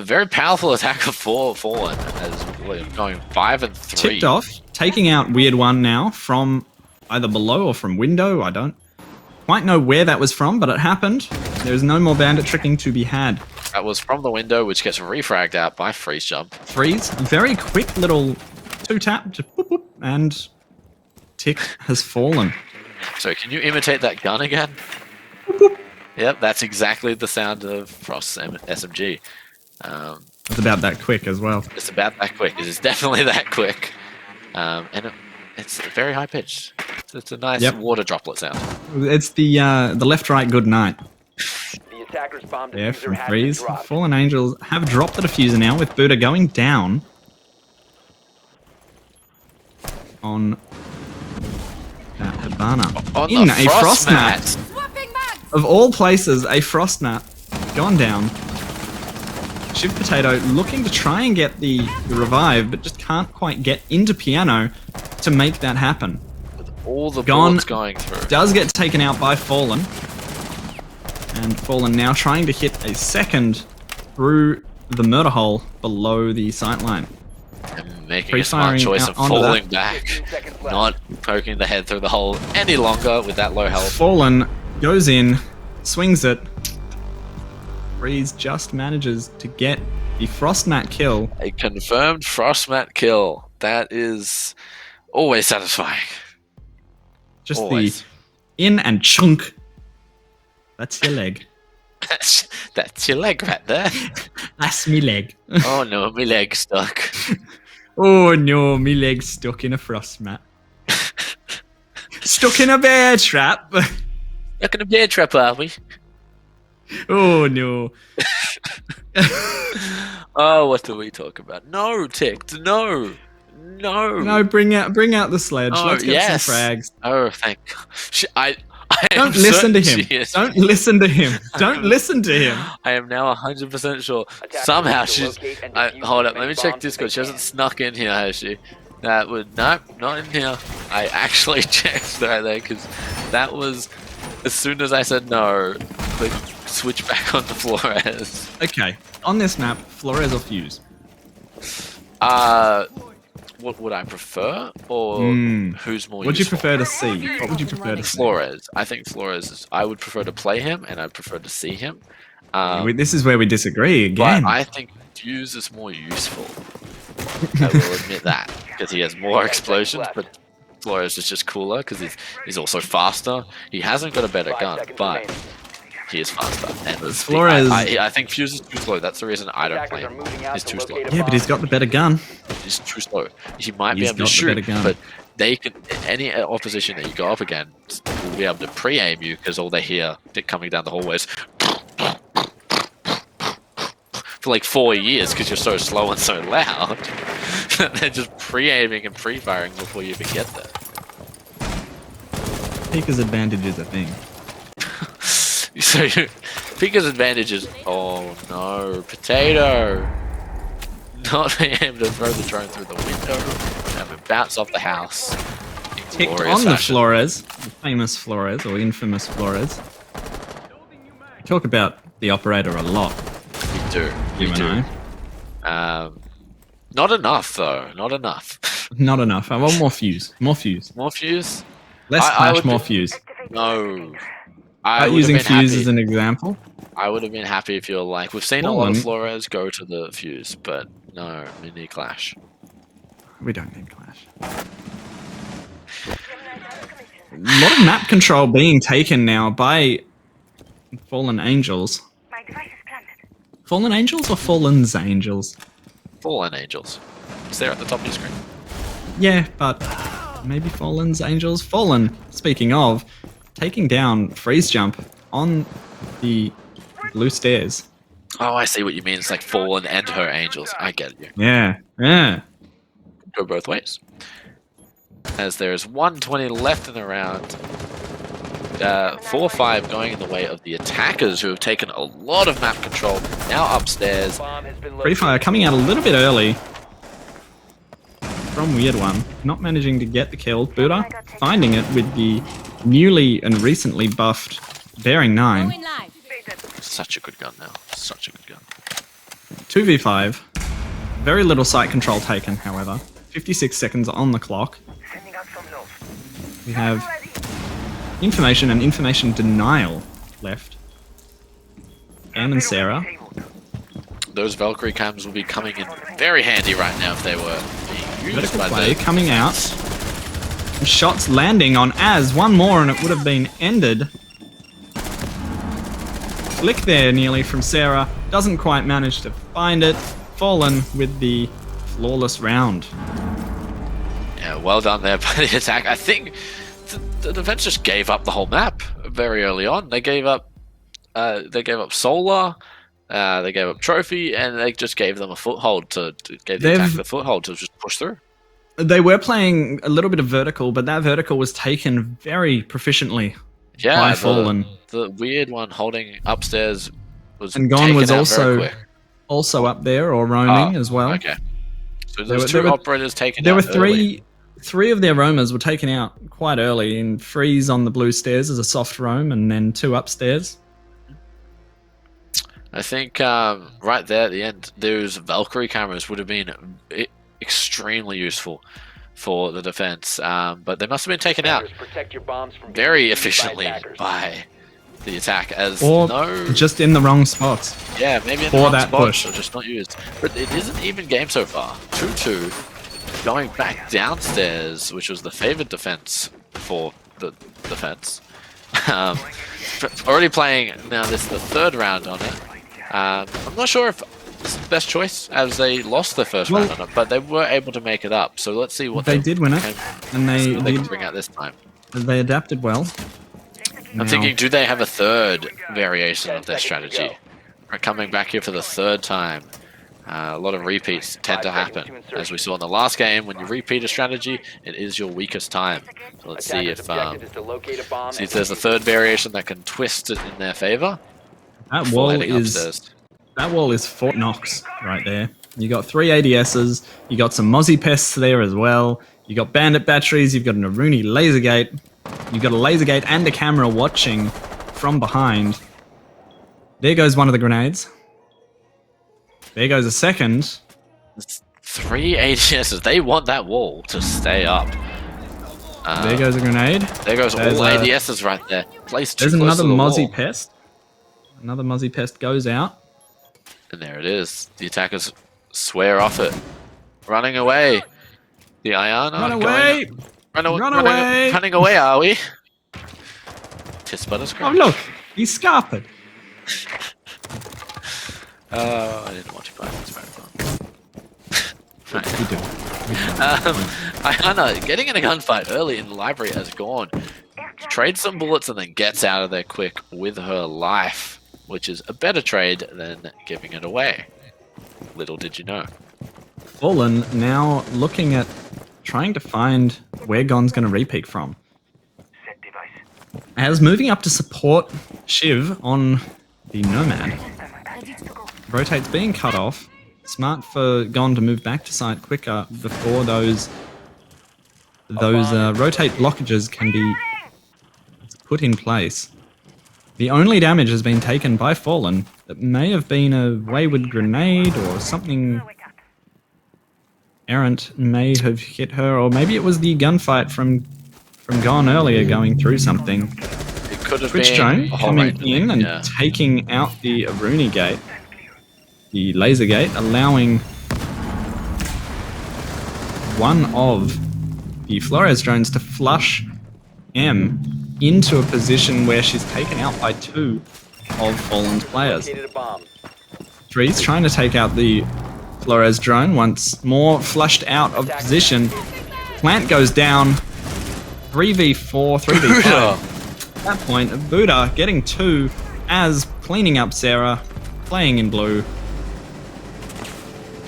very powerful attack of Fallen, as we're going 5 and 3. Tipped off, taking out weird one now from either below or from window. I don't quite know where that was from, but it happened. There's no more bandit tricking to be had. That was from the window, which gets refragged out by Freeze Jump. Freeze, very quick little 2-tap, just boop, boop, and Tick has fallen. So can you imitate that gun again? Yep, that's exactly the sound of Frost's SMG. It's about that quick as well. It's about that quick. It is definitely that quick. And it's very high pitched. It's a nice Yep. water droplet sound. It's the left-right good night. The attacker's bomb Yeah, diffuser from has been Freeze. dropped. Fallen Angels have dropped the diffuser now with Buddha going down on that Hibana. On In the a frost mat. Swapping back! Of all places, a frost mat gone down. Shiv Potato looking to try and get the revive, but just can't quite get into Piano to make that happen. All the Gone. bullets going through. Does get taken out by Fallen. And Fallen now trying to hit a second through the murder hole below the sightline. And making a smart Pre-firing choice out of onto falling that. back. 15 seconds left. Not poking the head through the hole any longer with that low health. Fallen goes in, swings it. Freeze just manages to get the frost mat kill. A confirmed Frostmat kill. That is always satisfying. Just Always. the in and chunk. That's your leg. That's your leg right there. That's me leg. Oh no, my leg's stuck. Oh no, me leg's stuck in a frost mat. Stuck in a bear trap. Stuck in a bear trap, are we? Oh no. Oh, what do we talk about? No, Ticked, no. No, bring out the sledge. Oh, Let's get yes. some frags. Oh, thank God. I Don't am listen to certain him. she is. Don't listen to him. Don't listen to him. I am now 100% sure. Attackers Somehow need to she's. locate and defuse Hold as up, let many me check bombs as Discord. they She hasn't can. snuck in here, has she? That would. Nope, not in here. I actually checked right there because that was. As soon as I said no, click switch back onto Flores. Okay, on this map, Flores or Fuse? What would I prefer? Or who's more What do you useful? prefer to see? What would you prefer to see? Flores. I think Flores is. I would prefer to play him, and I prefer to see him. This is where we disagree again. But I think Fuse is more useful. I will admit that because he has more explosions, but Flores is just cooler because he's also faster. He hasn't got a better 5 gun, seconds but remaining. he is faster. And Flores- I think Fuse is too slow. That's the reason I don't play Attackers him. are moving out He's to too slow. locate a Yeah, but he's got the better gun. He's too slow. He might be He's able to got the better shoot, gun. but they can. Any opposition that you go up against will be able to pre-aim you because all they hear coming down the hallways for like 4 years because you're so slow and so loud. They're just pre-aiming and pre-firing before you even get there. Pika's advantage is a thing. So Pika's advantage is, oh no, potato! Not being able to throw the drone through the window and have it bounce off the house. in Ticked glorious on the fashion. Flores, the famous Flores or infamous Flores. We talk about the operator a lot. We do. You We and do. I. Not enough though. Not enough. Not enough. I want more Fuse. More Fuse. More Fuse? Less I Clash, would more be- Fuse. No. I Not would using have been Fuse happy. as an example. I would have been happy if you're like, we've seen a lot of Fallen. Flores go to the Fuse, but no, we need Clash. We don't need Clash. A lot of map control being taken now by Fallen Angels. Fallen Angels or Fallen's Angels? Fallen Angels. It's there at the top of your screen. Yeah, but maybe Fallen's Angels. Fallen, speaking of, taking down Freeze Jump on the blue stairs. Oh, I see what you mean. It's like Fallen and her Angels. I get you. Yeah, yeah. Go both ways. As there's 120 left in the round. 4-5 going in the way of the attackers who have taken a lot of map control. Now upstairs. Bomb has been Free located. Fire coming out a little bit early from Weird One. Not managing to get the kill. Buddha finding it with the newly and recently buffed Bearing 9. Such a good gun now. Such a good gun. 2v5. Very little site control taken, however. 56 seconds on the clock. We have information and information denial left. Am and Sarah. Those Valkyrie cams will be coming in very handy right now if they were being used Vertical by play the... coming out. Shots landing on Az. One more and it would have been ended. Flick there nearly from Sarah. Doesn't quite manage to find it. Fallen with the flawless round. Yeah, well done there by the attack. I think the defense just gave up the whole map very early on. They gave up Solar, they gave up Trophy, and they just gave them a foothold gave the attack the foothold to just push through. They were playing a little bit of vertical, but that vertical was taken very proficiently Yeah, by Fallen. The weird one holding upstairs was And Gone taken was out also very quick. also up there or roaming as well. Okay. So There there's were- two operators taken There out were early. three of their roamers were taken out quite early, and Freeze on the blue stairs as a soft roam, and then 2 upstairs. I think right there at the end, those Valkyrie cameras would have been extremely useful for the defense, but they must have been taken out Protect your bombs from very being efficiently attackers. by the attack. As Or no, just in the wrong spots. yeah, maybe in for the wrong that spots push. or just not used. But it is an even game so far. 2-2, going back downstairs, which was the favored defense for the defense. But already playing now. This is the 3rd round on it. I'm not sure if it's the best choice as they lost their first round on it, but they were able to make it up. So let's see what They did win it, and they they can bring out this time. adapted well. I'm thinking, do they have a 3rd variation of their strategy? We're coming back here for the 3rd time. A lot of repeats tend to happen. As we saw in the last game, when you repeat a strategy, it is your weakest time. So let's see if there's a third variation that can twist it in their favor. That wall is Fort Knox right there. You got 3 ADSs, you got some Mozzie pests there as well, you got bandit batteries, you've got an Aruni laser gate, you've got a laser gate and a camera watching from behind. There goes one of the grenades. There goes a second. 3 ADSs. They want that wall to stay up. There goes a grenade. There goes all ADSs right there. Placed too There's close another to the Mozzie wall. pest. Another Mozzie pest goes out. And there it is. The attackers swear off it. Running away. The Ayana. Run away! Running away, are we? Tis but a Oh scratch. look, he's scarpered. I didn't watch it, but it's very fun. We do. Ayana getting in a gunfight early in the library has gone. Trades some bullets and then gets out of there quick with her life, which is a better trade than giving it away. Little did you know. Fallen now looking at trying to find where Gon's going to repeat from. As moving up to support Shiv on the Nomad. Rotate's being cut off. Smart for Gon to move back to site quicker before those rotate blockages can be put in place. The only damage has been taken by Fallen. That may have been a wayward grenade or something errant may have hit her, or maybe it was the gunfight from Gon earlier going through something. It could have Twitch been drone coming in and taking out the Aruni gate, the laser gate, allowing one of the Flores drones to flush M into a position where she's taken out by 2 of Fallen's players. Three's trying to take out the Flores drone once more, flushed out of position. Plant goes down. 3v4, 3v5. At that point, Buddha getting 2 as cleaning up Sarah, playing in blue.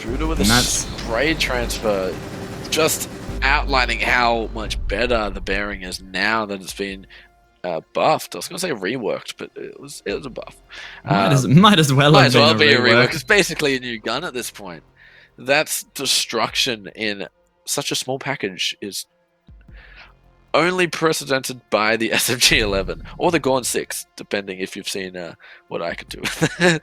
Buddha with a spray transfer, just outlining how much better the bearing is now that it's been buffed. I was going to say reworked, but it was a buff. Might as well be a rework. It's basically a new gun at this point. That's destruction in such a small package is only precedented by the SMG-11 or the Gorn 6, depending if you've seen what I could do with it.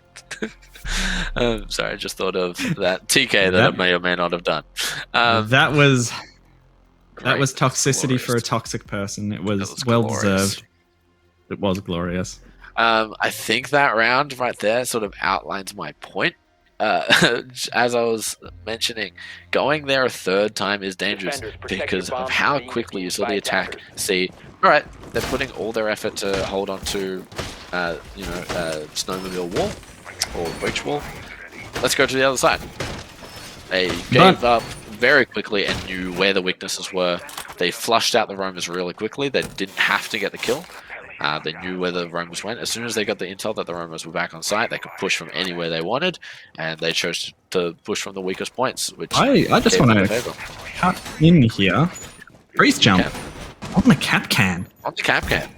Sorry, I just thought of that TK that I may or may not have done. That was toxicity for a toxic person. It was well deserved. It was glorious. I think that round right there sort of outlines my point. As I was mentioning, going there a third time is dangerous because of how quickly you saw the attack see, alright, they're putting all their effort to hold on to, snowmobile wall or breach wall. Let's go to the other side. They gave up very quickly and knew where the weaknesses were. They flushed out the roamers really quickly. They didn't have to get the kill. They knew where the roamers went. As soon as they got the intel that the roamers were back on site, they could push from anywhere they wanted, and they chose to push from the weakest points. Which I just want to cut in here. Freeze jump on the cap can. On the cap can.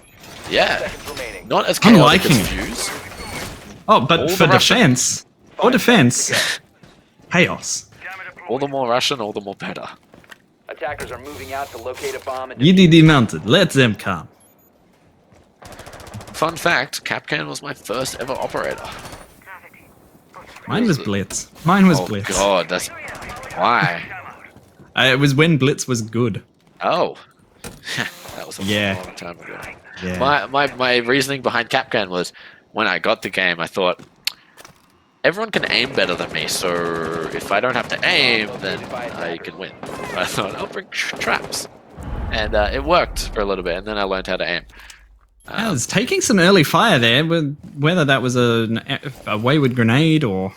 Yeah. Not as chaotic as Fuse. Oh, but for defense. For defense. Chaos. All the more Russian, all the more better. Attackers are moving out to locate a bomb and EDD mounted. Let them come. Fun fact, Capcan was my first ever operator. Mine was Blitz. Mine was Blitz. Oh god, that's... Why? It was when Blitz was good. Oh. That was a long time ago. Yeah. My reasoning behind Capcan was, when I got the game, I thought, everyone can aim better than me, so if I don't have to aim, then I can win. I thought, I'll bring traps. And it worked for a little bit, and then I learned how to aim. I was taking some early fire there, whether that was a wayward grenade or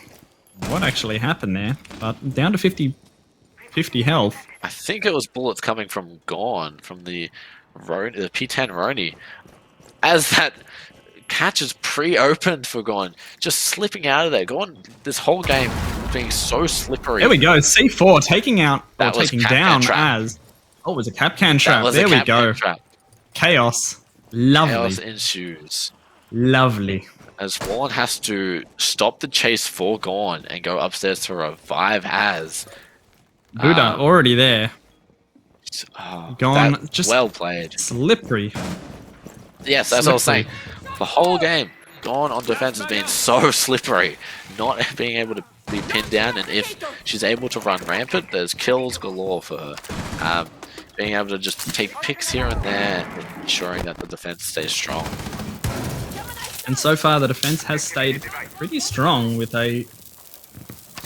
what actually happened there. But down to 50 health. I think it was bullets coming from Gorn, from the P10 Roni. As that catch is pre-opened for Gorn, just slipping out of there. Gorn, this whole game, being so slippery. There we go. C4 taking out, or That was taking Capcan down trap. as... Oh, it was a Capcan trap. was There a we Capcan go. trap. Chaos. Lovely. Chaos ensues. Lovely. As Fallen has to stop the chase for Gorn and go upstairs to revive Az. Buddha already there. Gorn That- just well played. slippery. Yes, that's what I was saying. Slippery. The whole game, Gorn on defense has been so slippery, not being able to be pinned down, and if she's able to run rampant, there's kills galore for her. Being able to just take picks here and there, ensuring that the defense stays strong. And so far, the defense has stayed pretty strong with a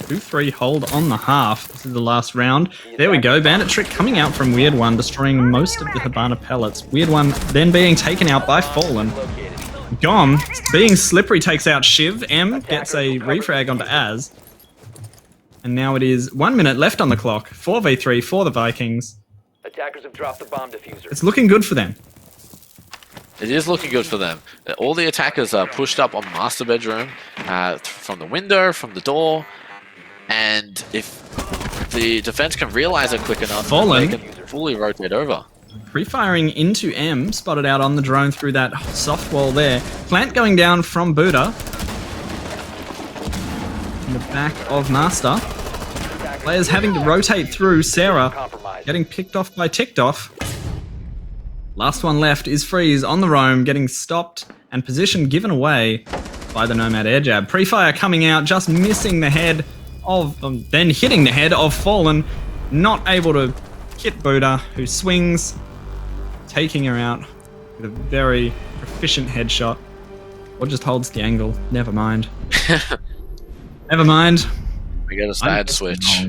2-3 hold on the half. This is the last round. There we go. Bandit Trick coming out from Weird One, destroying most of the Hibana pellets. Weird One then being taken out by Fallen. Gone. Being slippery takes out Shiv. M gets a refrag onto Az. And now it is 1 minute left on the clock. 4v3 for the Vikings. Attackers have dropped the bomb diffuser. It's looking good for them. It is looking good for them. All the attackers are pushed up on master bedroom, from the window, from the door, and if the defense can realize it quick enough, Fallen. they can fully rotate over. Pre-firing into M, spotted out on the drone through that soft wall there. Plant going down from Buddha. In the back of Master. Players having to rotate through. Sarah getting picked off by Ticked Off. Last one left is Freeze on the roam, getting stopped and position given away by the Nomad air jab. Pre-fire coming out, just missing the head of, then hitting the head of Fallen. Not able to hit Buddha, who swings, taking her out with a very proficient headshot. Or just holds the angle. Never mind. Never mind. We get a side switch.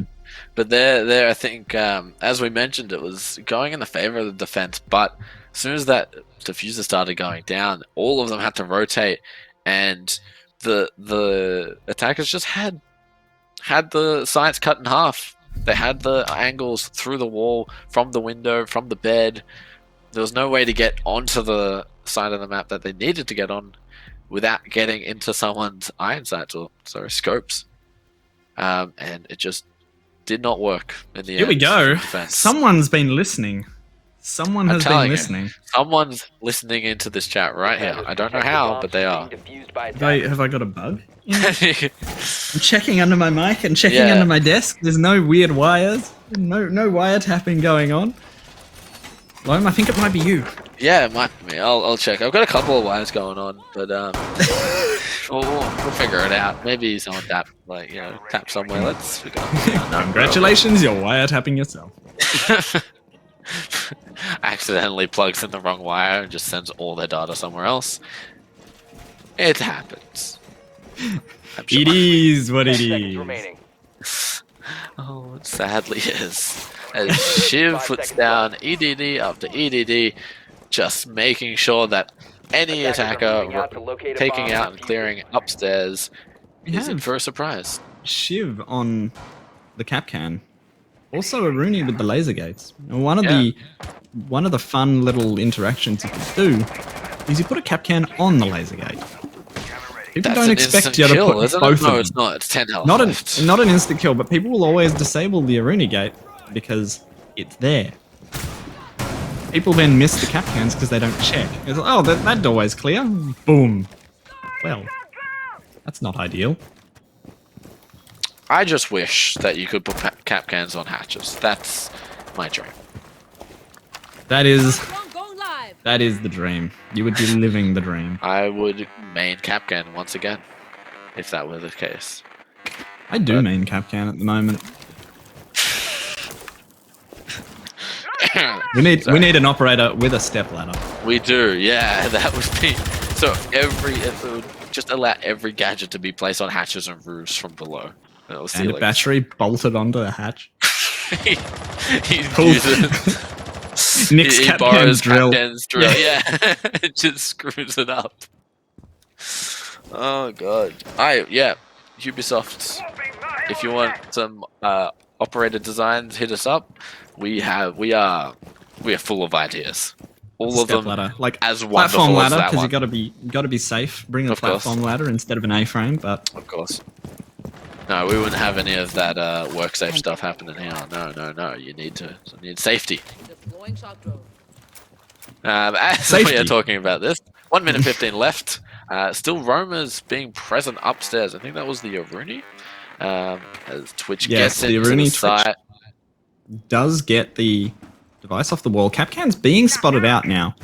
But there, I think, as we mentioned, it was going in the favor of the defense. But as soon as that diffuser started going down, all of them had to rotate, and the attackers just had the sights cut in half. They had the angles through the wall, from the window, from the bed. There was no way to get onto the side of the map that they needed to get on without getting into someone's iron sights or scopes. And it just did not work in the end. Here we go. Defense. Someone's been listening. Someone has been telling you. listening. Someone's listening into this chat right here. I don't know how, but they are. Have I got a bug? I'm checking under my mic and checking Yeah. under my desk. There's no weird wires. No wiretapping going on. Loam, I think it might be you. Yeah, it might be me. I'll check. I've got a couple of wires going on, but we'll figure it out. Maybe someone tap somewhere. Let's figure it out. Congratulations, you're wiretapping yourself. Accidentally plugs in the wrong wire and just sends all their data somewhere else. It happens. It is what it 10 seconds is. remaining. Oh, it sadly is. As Shiv puts down EDD after EDD, just making sure that any Attackers are moving attacker out to locate a taking bomb out and and defuse clearing it. upstairs We is in have for a surprise. Shiv on the Capcan. Also a Rooney with the laser gates. And one of the fun little interactions you can do is you put a Capcan on the laser gate. People That's don't an expect instant you to kill, put isn't both it? No, of it's them. not. It's 10 health Not left. an instant kill, but people will always disable the Aruni gate because it's there. People then miss the Capcans because they don't check. It's like, oh, that doorway's clear. Boom. Well, that's not ideal. I just wish that you could put capcans on hatches. That's my dream. That is the dream. You would be living the dream. I would main capcan once again, if that were the case. I do main Capcan at the moment. We need an operator with a step ladder. We do, yeah. That would be so. It would just allow every gadget to be placed on hatches and roofs from below. And a ceilings. battery bolted onto the hatch. he Cool. uses Nick's he Capcan's borrows drill. Capcan's drill. Yeah, it just screws it up. Oh god. Ubisoft. If you want some operator designs, hit us up. We are full of ideas. All of Step them ladder, like as platform wonderful as ladder, that because one. you gotta be safe. Bring a Of course. platform ladder instead of an A-frame, but Of course. No, we wouldn't have any of that work safe stuff happening here. No. You need safety. Deploying shock drone. As Safety. we are talking about this, 1 minute 15 left. Still Roma's being present upstairs. I think that was the Aruni. As Twitch Yes, gets the into the Aruni site. does get the device off the wall. Capcan's being spotted out now.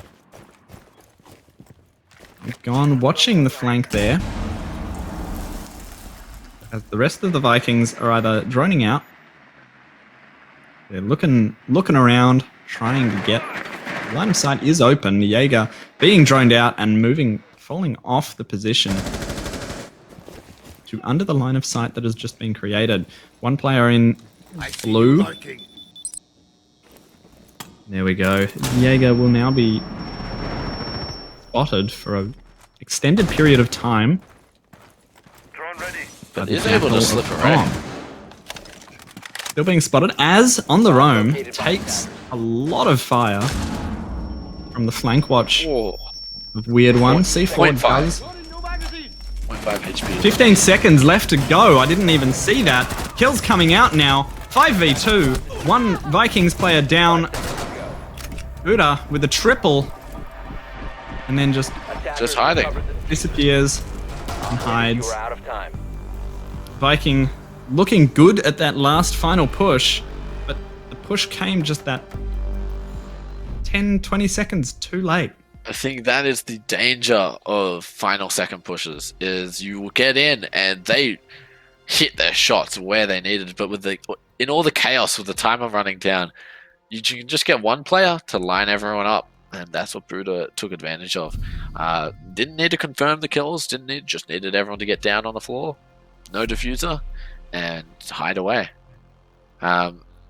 We've gone watching the flank there. As the rest of the Vikings are either droning out, they're looking around, trying to get. Line of sight is open. Jaeger being droned out and falling off the position to under the line of sight that has just been created. One player in blue. There we go. Jaeger will now be spotted for an extended period of time. But he's able to slip around. Still being spotted as on the roam takes a lot of fire from the flank watch Whoa. of Weird One. C4 0.5. does. 0.5 HP. 15 seconds left to go. I didn't even see that. Kills coming out now. 5v2. One Vikings player down. Buddha with a triple. And then just hiding. disappears and hides. You are out of time. Viking looking good at that last final push, but the push came just that 10-20 seconds too late. I think that is the danger of final second pushes, is you will get in and they hit their shots where they needed, but in all the chaos with the timer running down, you can just get one player to line everyone up, and that's what Bruder took advantage of. Didn't need to confirm the kills, just needed everyone to get down on the floor, no diffuser, and hide away.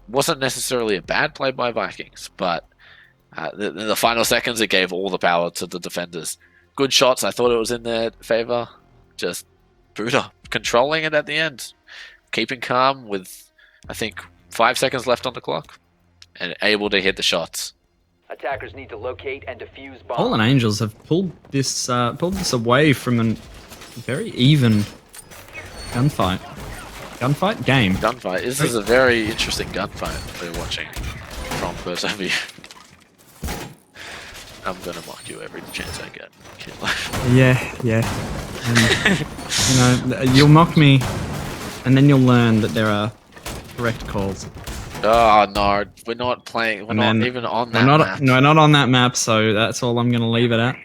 Wasn't necessarily a bad play by Vikings, but in the final seconds, it gave all the power to the defenders. Good shots. I thought it was in their favor. Just Buddha controlling it at the end. Keeping calm with, I think, 5 seconds left on the clock. And able to hit the shots. Attackers need to locate and defuse bombs. Fallen Angels have pulled this away from a very even gunfight game. Gunfight. This is a very interesting gunfight we're watching from first view. I'm gonna mock you every chance I get. Yeah. You'll mock me, and then you'll learn that there are correct calls. Oh no, we're not playing. We're not even on that map. No, not on that map. So that's all I'm gonna leave it at.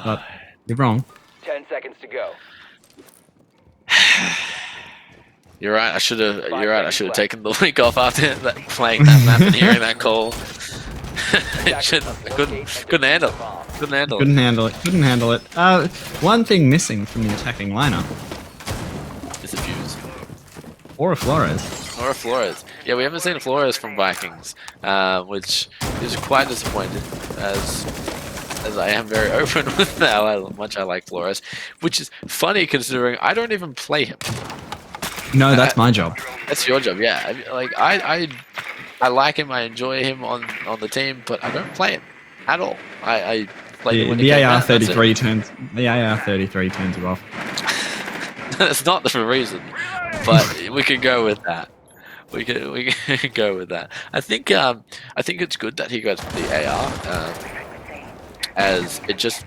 But you're wrong. 10 seconds to go. You're right. I should have. You're right. I should have taken the week off after playing that map and hearing that call. Couldn't handle it. Couldn't handle it. One thing missing from the attacking lineup. Is a fuse. Or a Flores. Yeah, we haven't seen a Flores from Vikings, which is quite disappointing, as I am very open with how much I like Flores, which is funny considering I don't even play him. No, that's my job. That's your job, yeah. I like him, I enjoy him on the team, but I don't play him at all. I play him when he the came out, the AR-33 turns you off. That's not the reason, but we could go with that. We could go with that. I think it's good that he goes with the AR, as it just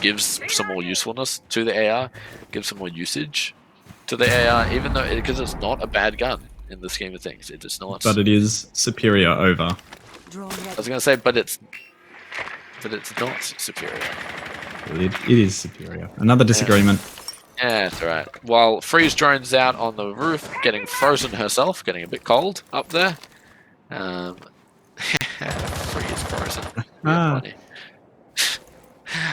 gives some more usefulness to the AR, gives some more usage to the AR, even though because it's not a bad gun in the scheme of things. It is not. But it is superior over. I was gonna say, but it's not superior. It is superior. Another disagreement. Yeah, that's right. While Freeze drones out on the roof, getting frozen herself, getting a bit cold up there. Freeze frozen. Funny.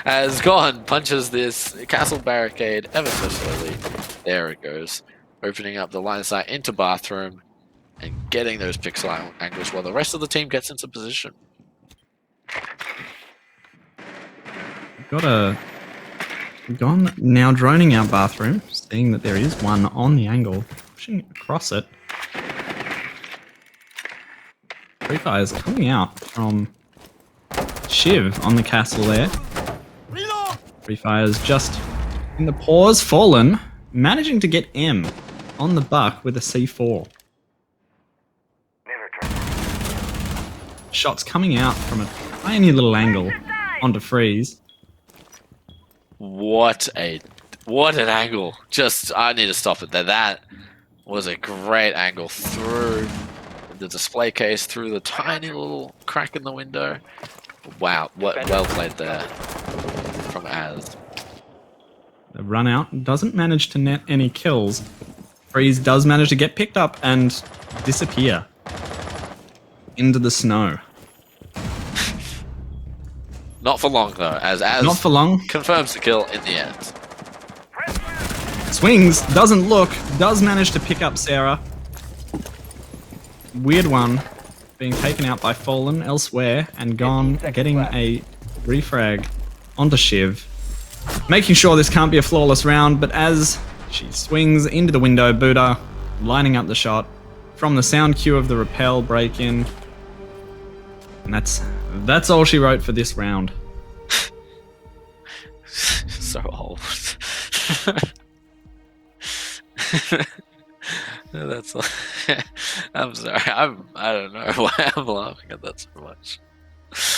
As Gone punches this castle barricade ever so slowly. There it goes. Opening up the line of sight into bathroom and getting those pixel angles while the rest of the team gets into position. Gone now droning out bathroom, seeing that there is one on the angle, pushing across it. Free Fire is coming out from Shiv on the castle there. Free Fire is just in the pause, fallen, managing to get M on the buck with a C4. Shots coming out from a tiny little angle onto Freeze. What an angle. I need to stop it there. That was a great angle through the display case, through the tiny little crack in the window. Wow, well played there from Az. The run out doesn't manage to net any kills. Freeze does manage to get picked up and disappear into the snow. Not for long though, as Not for long. confirms the kill in the end. Swings, doesn't look, does manage to pick up Sarah. Weird one being taken out by Fallen elsewhere and gone, getting a refrag onto Shiv. Making sure this can't be a flawless round, but as she swings into the window, Buddha lining up the shot from the sound cue of the rappel break-in. And that's all she wrote for this round. So old. That's. I'm sorry. I don't know why I'm laughing at that so much.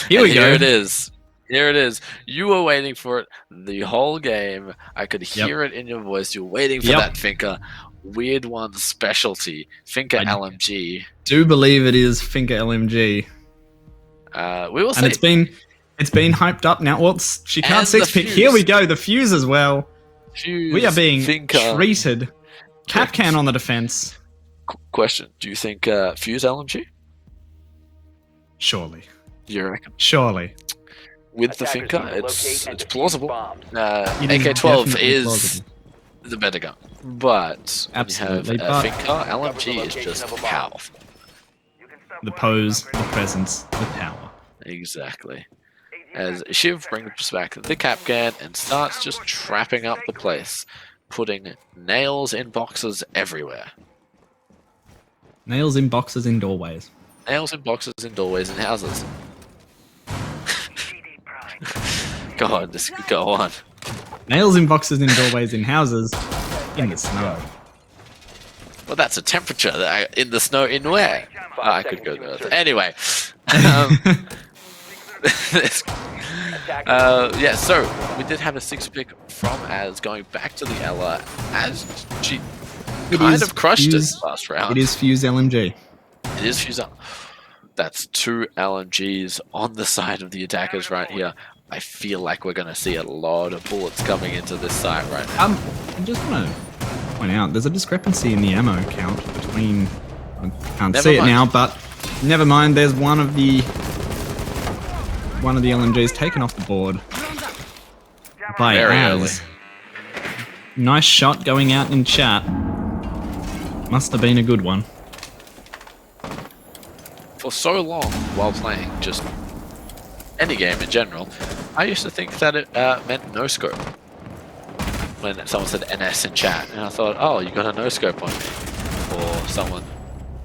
Here we go. Here it is. Here it is. You were waiting for it the whole game. I could hear it in your voice. You were waiting for that Finka. Weird one specialty. Finka LMG. Do believe it is Finka LMG. We will see. And it's been hyped up now. Well, she can't And six pick. the Here we fuse. go. The fuse as well. Fuse, We are being Finka. treated. Capcan on the defense. Question: do you think Fuse LMG? Surely. You reckon? Surely. With the Attackers need Finka, to it's locate and plausible. bombs. It is AK-12 definitely is plausible. the better gun, but Absolutely, when you have but- Finka LMG is just powerful. The pose, the presence, the power. Exactly. As Shiv brings back the Capcan and starts just trapping up the place, putting nails in boxes everywhere. Nails in boxes in doorways. Nails in boxes in doorways and houses. God, this could go on. Nails in boxes in doorways in houses in the snow. Well, that's a temperature in the snow in where? Oh, I could go there. Anyway. Yeah, so we did have a 6 pick from Az going back to the Ella as she kind of crushed it last round. It is Fuse LMG. It is Fuse. That's 2 LMGs on the side of the attackers right here. I feel like we're going to see a lot of bullets coming into this site right now. I just want to point out there's a discrepancy in the ammo count between. I can't Never see mind. it now, but never mind. There's one of the LMGs taken off the board by Very Az. Nice shot going out in chat. Must have been a good one. For so long, while playing just any game in general, I used to think that it meant no scope. When someone said NS in chat, and I thought, oh, you got a no scope on me. Or someone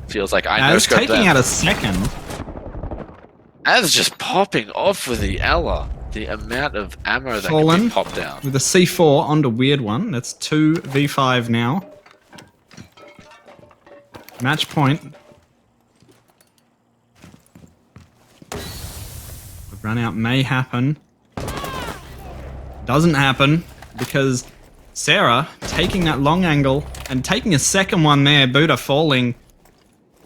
feels like I no Az scope taking them. out a second. Az just popping off with the Ella. The amount of ammo that can Fallen be popped down. with a C4 onto Weird One. That's 2 V5 now. Match point. The run out may happen. Doesn't happen because Sarah taking that long angle and taking a second one there. Buddha falling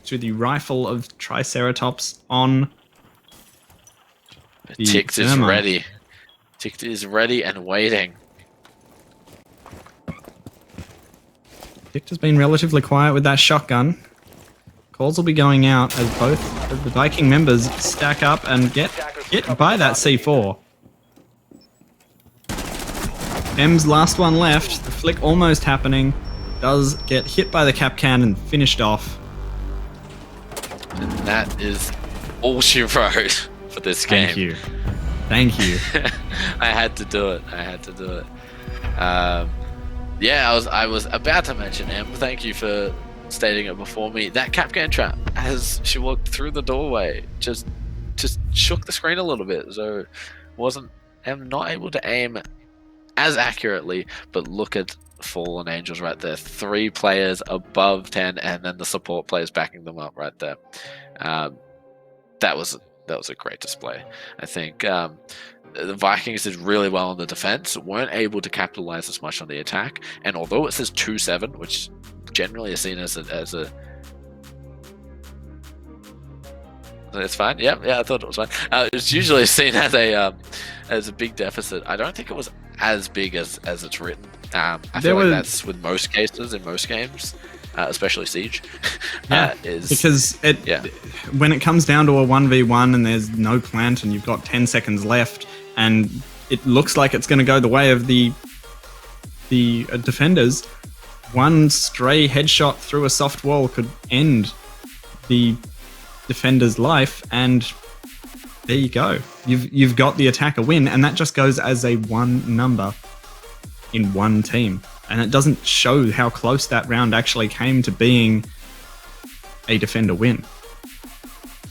to the rifle of Triceratops on. The Ticked is Thermo. ready. Ticked is ready and waiting. Dick has been relatively quiet with that shotgun. Calls will be going out as both of the Viking members stack up and get hit by that C4. M's last one left. The flick almost happening. Does get hit by the Capcan and finished off. And that is all she wrote for this game. Thank you. Thank you. I had to do it. I had to do it. Yeah, I was about to mention M. Thank you for stating it before me. That Capcan trap, as she walked through the doorway, just shook the screen a little bit. So wasn't M not able to aim as accurately, but look at Fallen Angels right there. 3 players above 10, and then the support players backing them up right there. That was a great display. I think the Vikings did really well on the defense, weren't able to capitalize as much on the attack, and although it says 2-7, which generally is seen as a it's fine. Yeah, I thought it was fine. It's usually seen as a big deficit. I don't think it was as big as it's written. I feel like that's with most cases in most games, especially Siege. Because when it comes down to a 1v1 and there's no plant and you've got 10 seconds left and it looks like it's going to go the way of the defenders, one stray headshot through a soft wall could end the defender's life, and there you go. You've got the attacker win, and that just goes as a 1 number in one team, and it doesn't show how close that round actually came to being a defender win.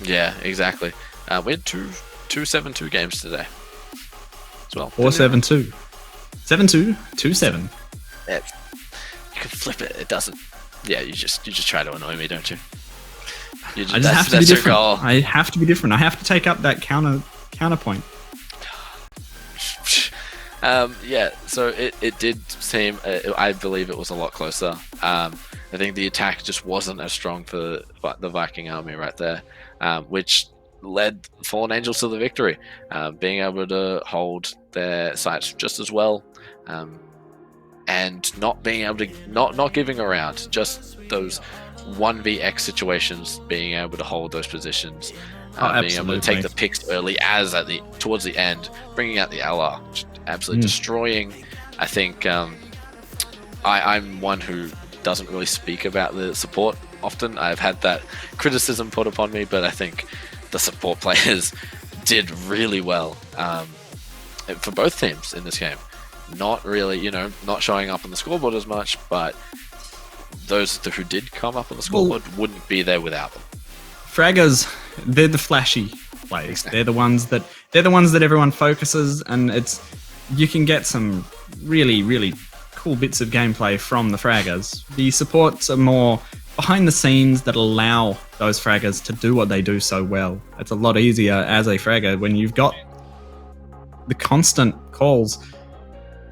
Yeah, exactly. We had two 7-2 games today as well. Or 7-2. 7-2, 2-7. Yeah, you can flip it. It doesn't. Yeah, you just try to annoy me, don't you? I just have to be different. I have to be different. I have to take up that counterpoint. So it did seem, I believe it was a lot closer. I think the attack just wasn't as strong for the Viking army right there, which led Fallen Angels to the victory, being able to hold their sights just as well, and not being able to, not giving around, just those 1vx situations, being able to hold those positions, being able to take the picks early towards the end, bringing out the LR, absolutely destroying. I think I'm one who doesn't really speak about the support often. I've had that criticism put upon me, but I think the support players did really well for both teams in this game. Not really, not showing up on the scoreboard as much, but those who did come up on the scoreboard wouldn't be there without them. Fraggers, they're the flashy players. Exactly. They're the ones that everyone focuses, and you can get some really, really cool bits of gameplay from the fraggers. The supports are more behind the scenes that allow those fraggers to do what they do so well. It's a lot easier as a fragger when you've got the constant calls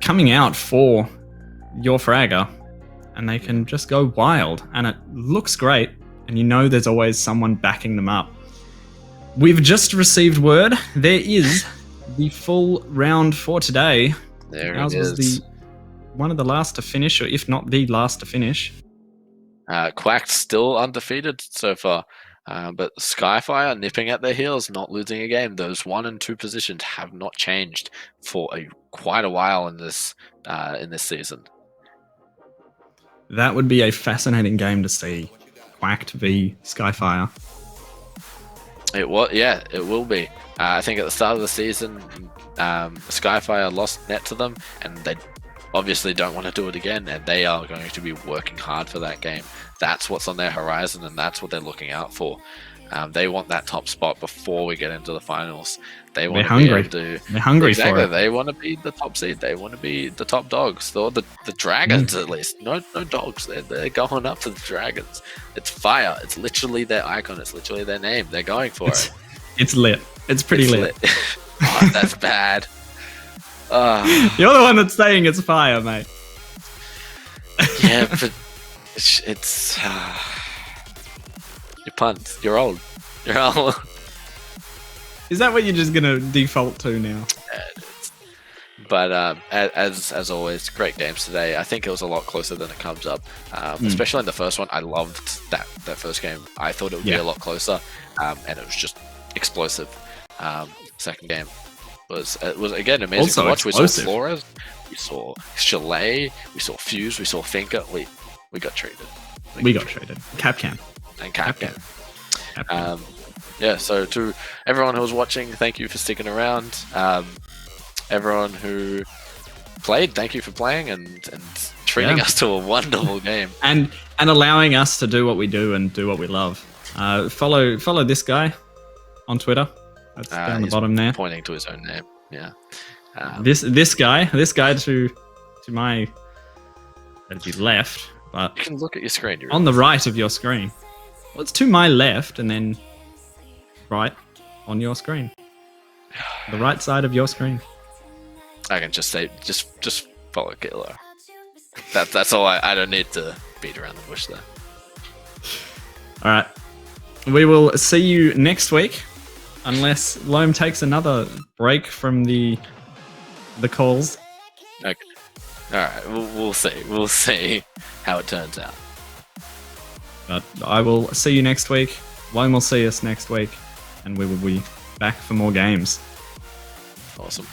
coming out for your fragger, and they can just go wild, and it looks great, and there's always someone backing them up. We've just received word there is the full round for today. There Ours it is. Was one of the last to finish, or if not the last to finish. Quack's still undefeated so far, but Skyfire nipping at their heels, not losing a game. Those 1 and 2 positions have not changed for quite a while in this season. That would be a fascinating game to see. Quacked v Skyfire. It will be. I think at the start of the season, Skyfire lost net to them, and they obviously don't want to do it again, and they are going to be working hard for that game. That's what's on their horizon, and that's what they're looking out for. They want that top spot before we get into the finals. They're hungry. They're hungry for it. They want to be the top seed. They want to be the top dogs, or the dragons at least. No dogs. They're going up for the dragons. It's fire. It's literally their icon. It's literally their name. They're going for it. It's lit. It's pretty lit. Oh, that's bad. You're the one that's saying it's fire, mate. Yeah, but it's you're puns. You're old. Is that what you're just gonna default to now? But as always, great games today. I think it was a lot closer than it comes up, especially in the first one. I loved that first game. I thought it would be a lot closer, and it was just explosive. Second game was again amazing also to watch. Explosive. We saw Flores, we saw Chalet, we saw Fuse, we saw Finker. We got treated. We got traded. Capcan. And Capcan. So to everyone who was watching, thank you for sticking around. Everyone who played, thank you for playing and treating us to a wonderful game. And allowing us to do what we do and do what we love. Follow this guy on Twitter. That's down the bottom there. Pointing to his own name. Yeah. This guy to my That'd be left, but You can look at your screen. You on the right of your screen. Well, it's to my left and then right on your screen. The right side of your screen. I can just say, just follow Kilo. That's all. I don't need to beat around the bush there. All right. We will see you next week, unless Loam takes another break from the calls. Okay. All right. We'll see. We'll see how it turns out. But I will see you next week. Loam will see us next week, and we will be back for more games. Awesome.